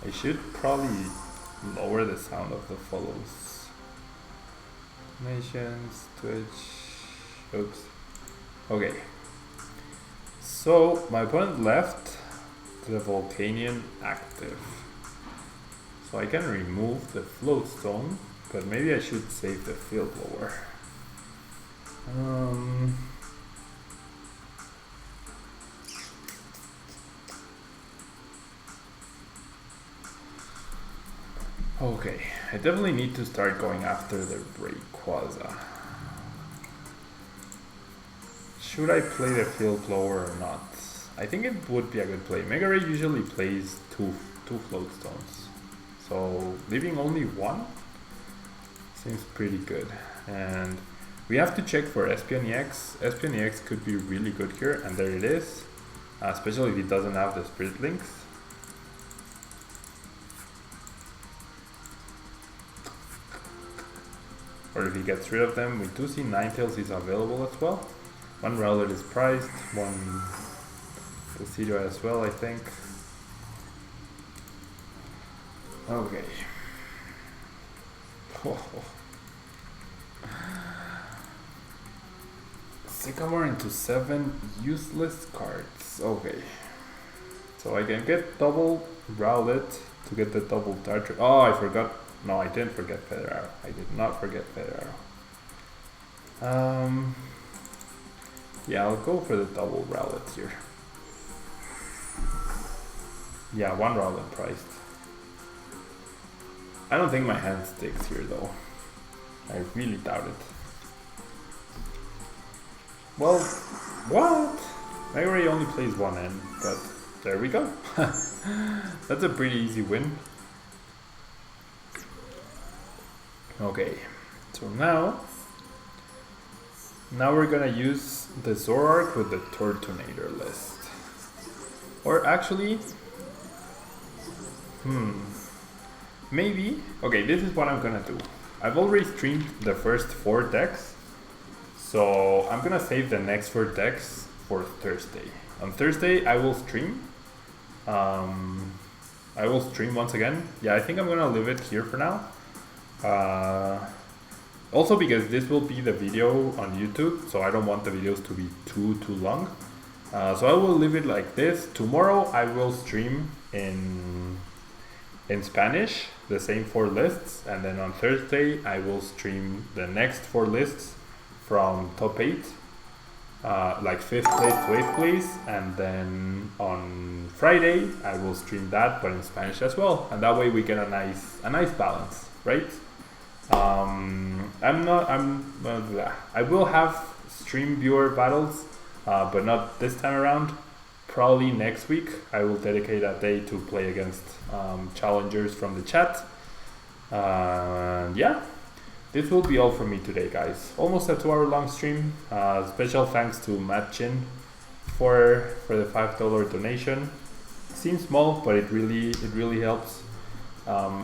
I should probably lower the sound of the follows. Nations, Twitch, oops. Okay. So my opponent left the Volcanion active. So I can remove the float stone, but maybe I should save the field blower. Okay, I definitely need to start going after the Rayquaza. Should I play the field blower or not? I think it would be a good play. Mega Ray usually plays two float stones, so leaving only one seems pretty good. And we have to check for Espeon EX. Espeon EX could be really good here, and there it is. Especially if it doesn't have the Spirit Links. Or if he gets rid of them. We do see Ninetales is available as well. One Rowlet is priced, one Decidueye as well, I think. Okay. Sycamore into 7 useless cards. Okay. So I can get double Rowlet to get the double Darter. Oh, I forgot. No, I didn't forget Feather Arrow. I did not forget Feather Arrow. Yeah, I'll go for the double Rowlet here. Yeah, one Rowlet priced. I don't think my hand sticks here though. I really doubt it. Well, what? Mega Ray only plays one end, but there we go. That's a pretty easy win. Okay, so now we're gonna use the Zoroark with the Turtonator list. Or actually, maybe, okay, this is what I'm gonna do. I've already streamed the first 4 decks, so I'm gonna save the next 4 decks for Thursday. On Thursday I will stream, I will stream once again. Yeah, I think I'm gonna leave it here for now. Also because this will be the video on YouTube, so I don't want the videos to be too long. So I will leave it like this. Tomorrow I will stream in Spanish, the same 4 lists, and then on Thursday I will stream the next 4 lists from top 8, like 5th place to 8th place, and then on Friday I will stream that but in Spanish as well, and that way we get a nice balance, right? I will have stream viewer battles, but not this time around. Probably next week I will dedicate a day to play against challengers from the chat. Yeah, this will be all from me today, guys. Almost a 2-hour long stream. Special thanks to Matt Chin for the $5 donation. Seems small, but it really helps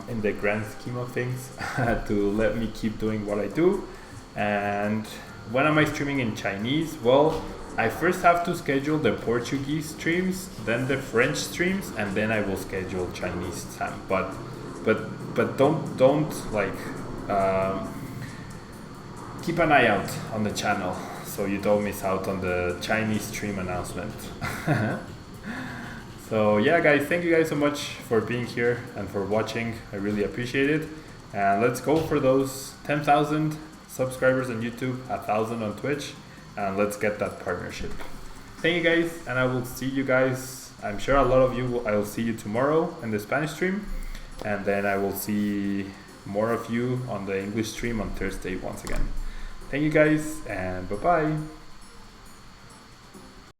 in the grand scheme of things to let me keep doing what I do. And when am I streaming in Chinese? Well, I first have to schedule the Portuguese streams, then the French streams, and then I will schedule Chinese time. But don't like keep an eye out on the channel so you don't miss out on the Chinese stream announcement. So yeah, guys, thank you guys so much for being here and for watching. I really appreciate it. And let's go for those 10,000 subscribers on YouTube, 1,000 on Twitch, and let's get that partnership. Thank you guys, and I will see you guys. I'm sure a lot of you, I will see you tomorrow in the Spanish stream, and then I will see more of you on the English stream on Thursday once again. Thank you guys, and bye-bye.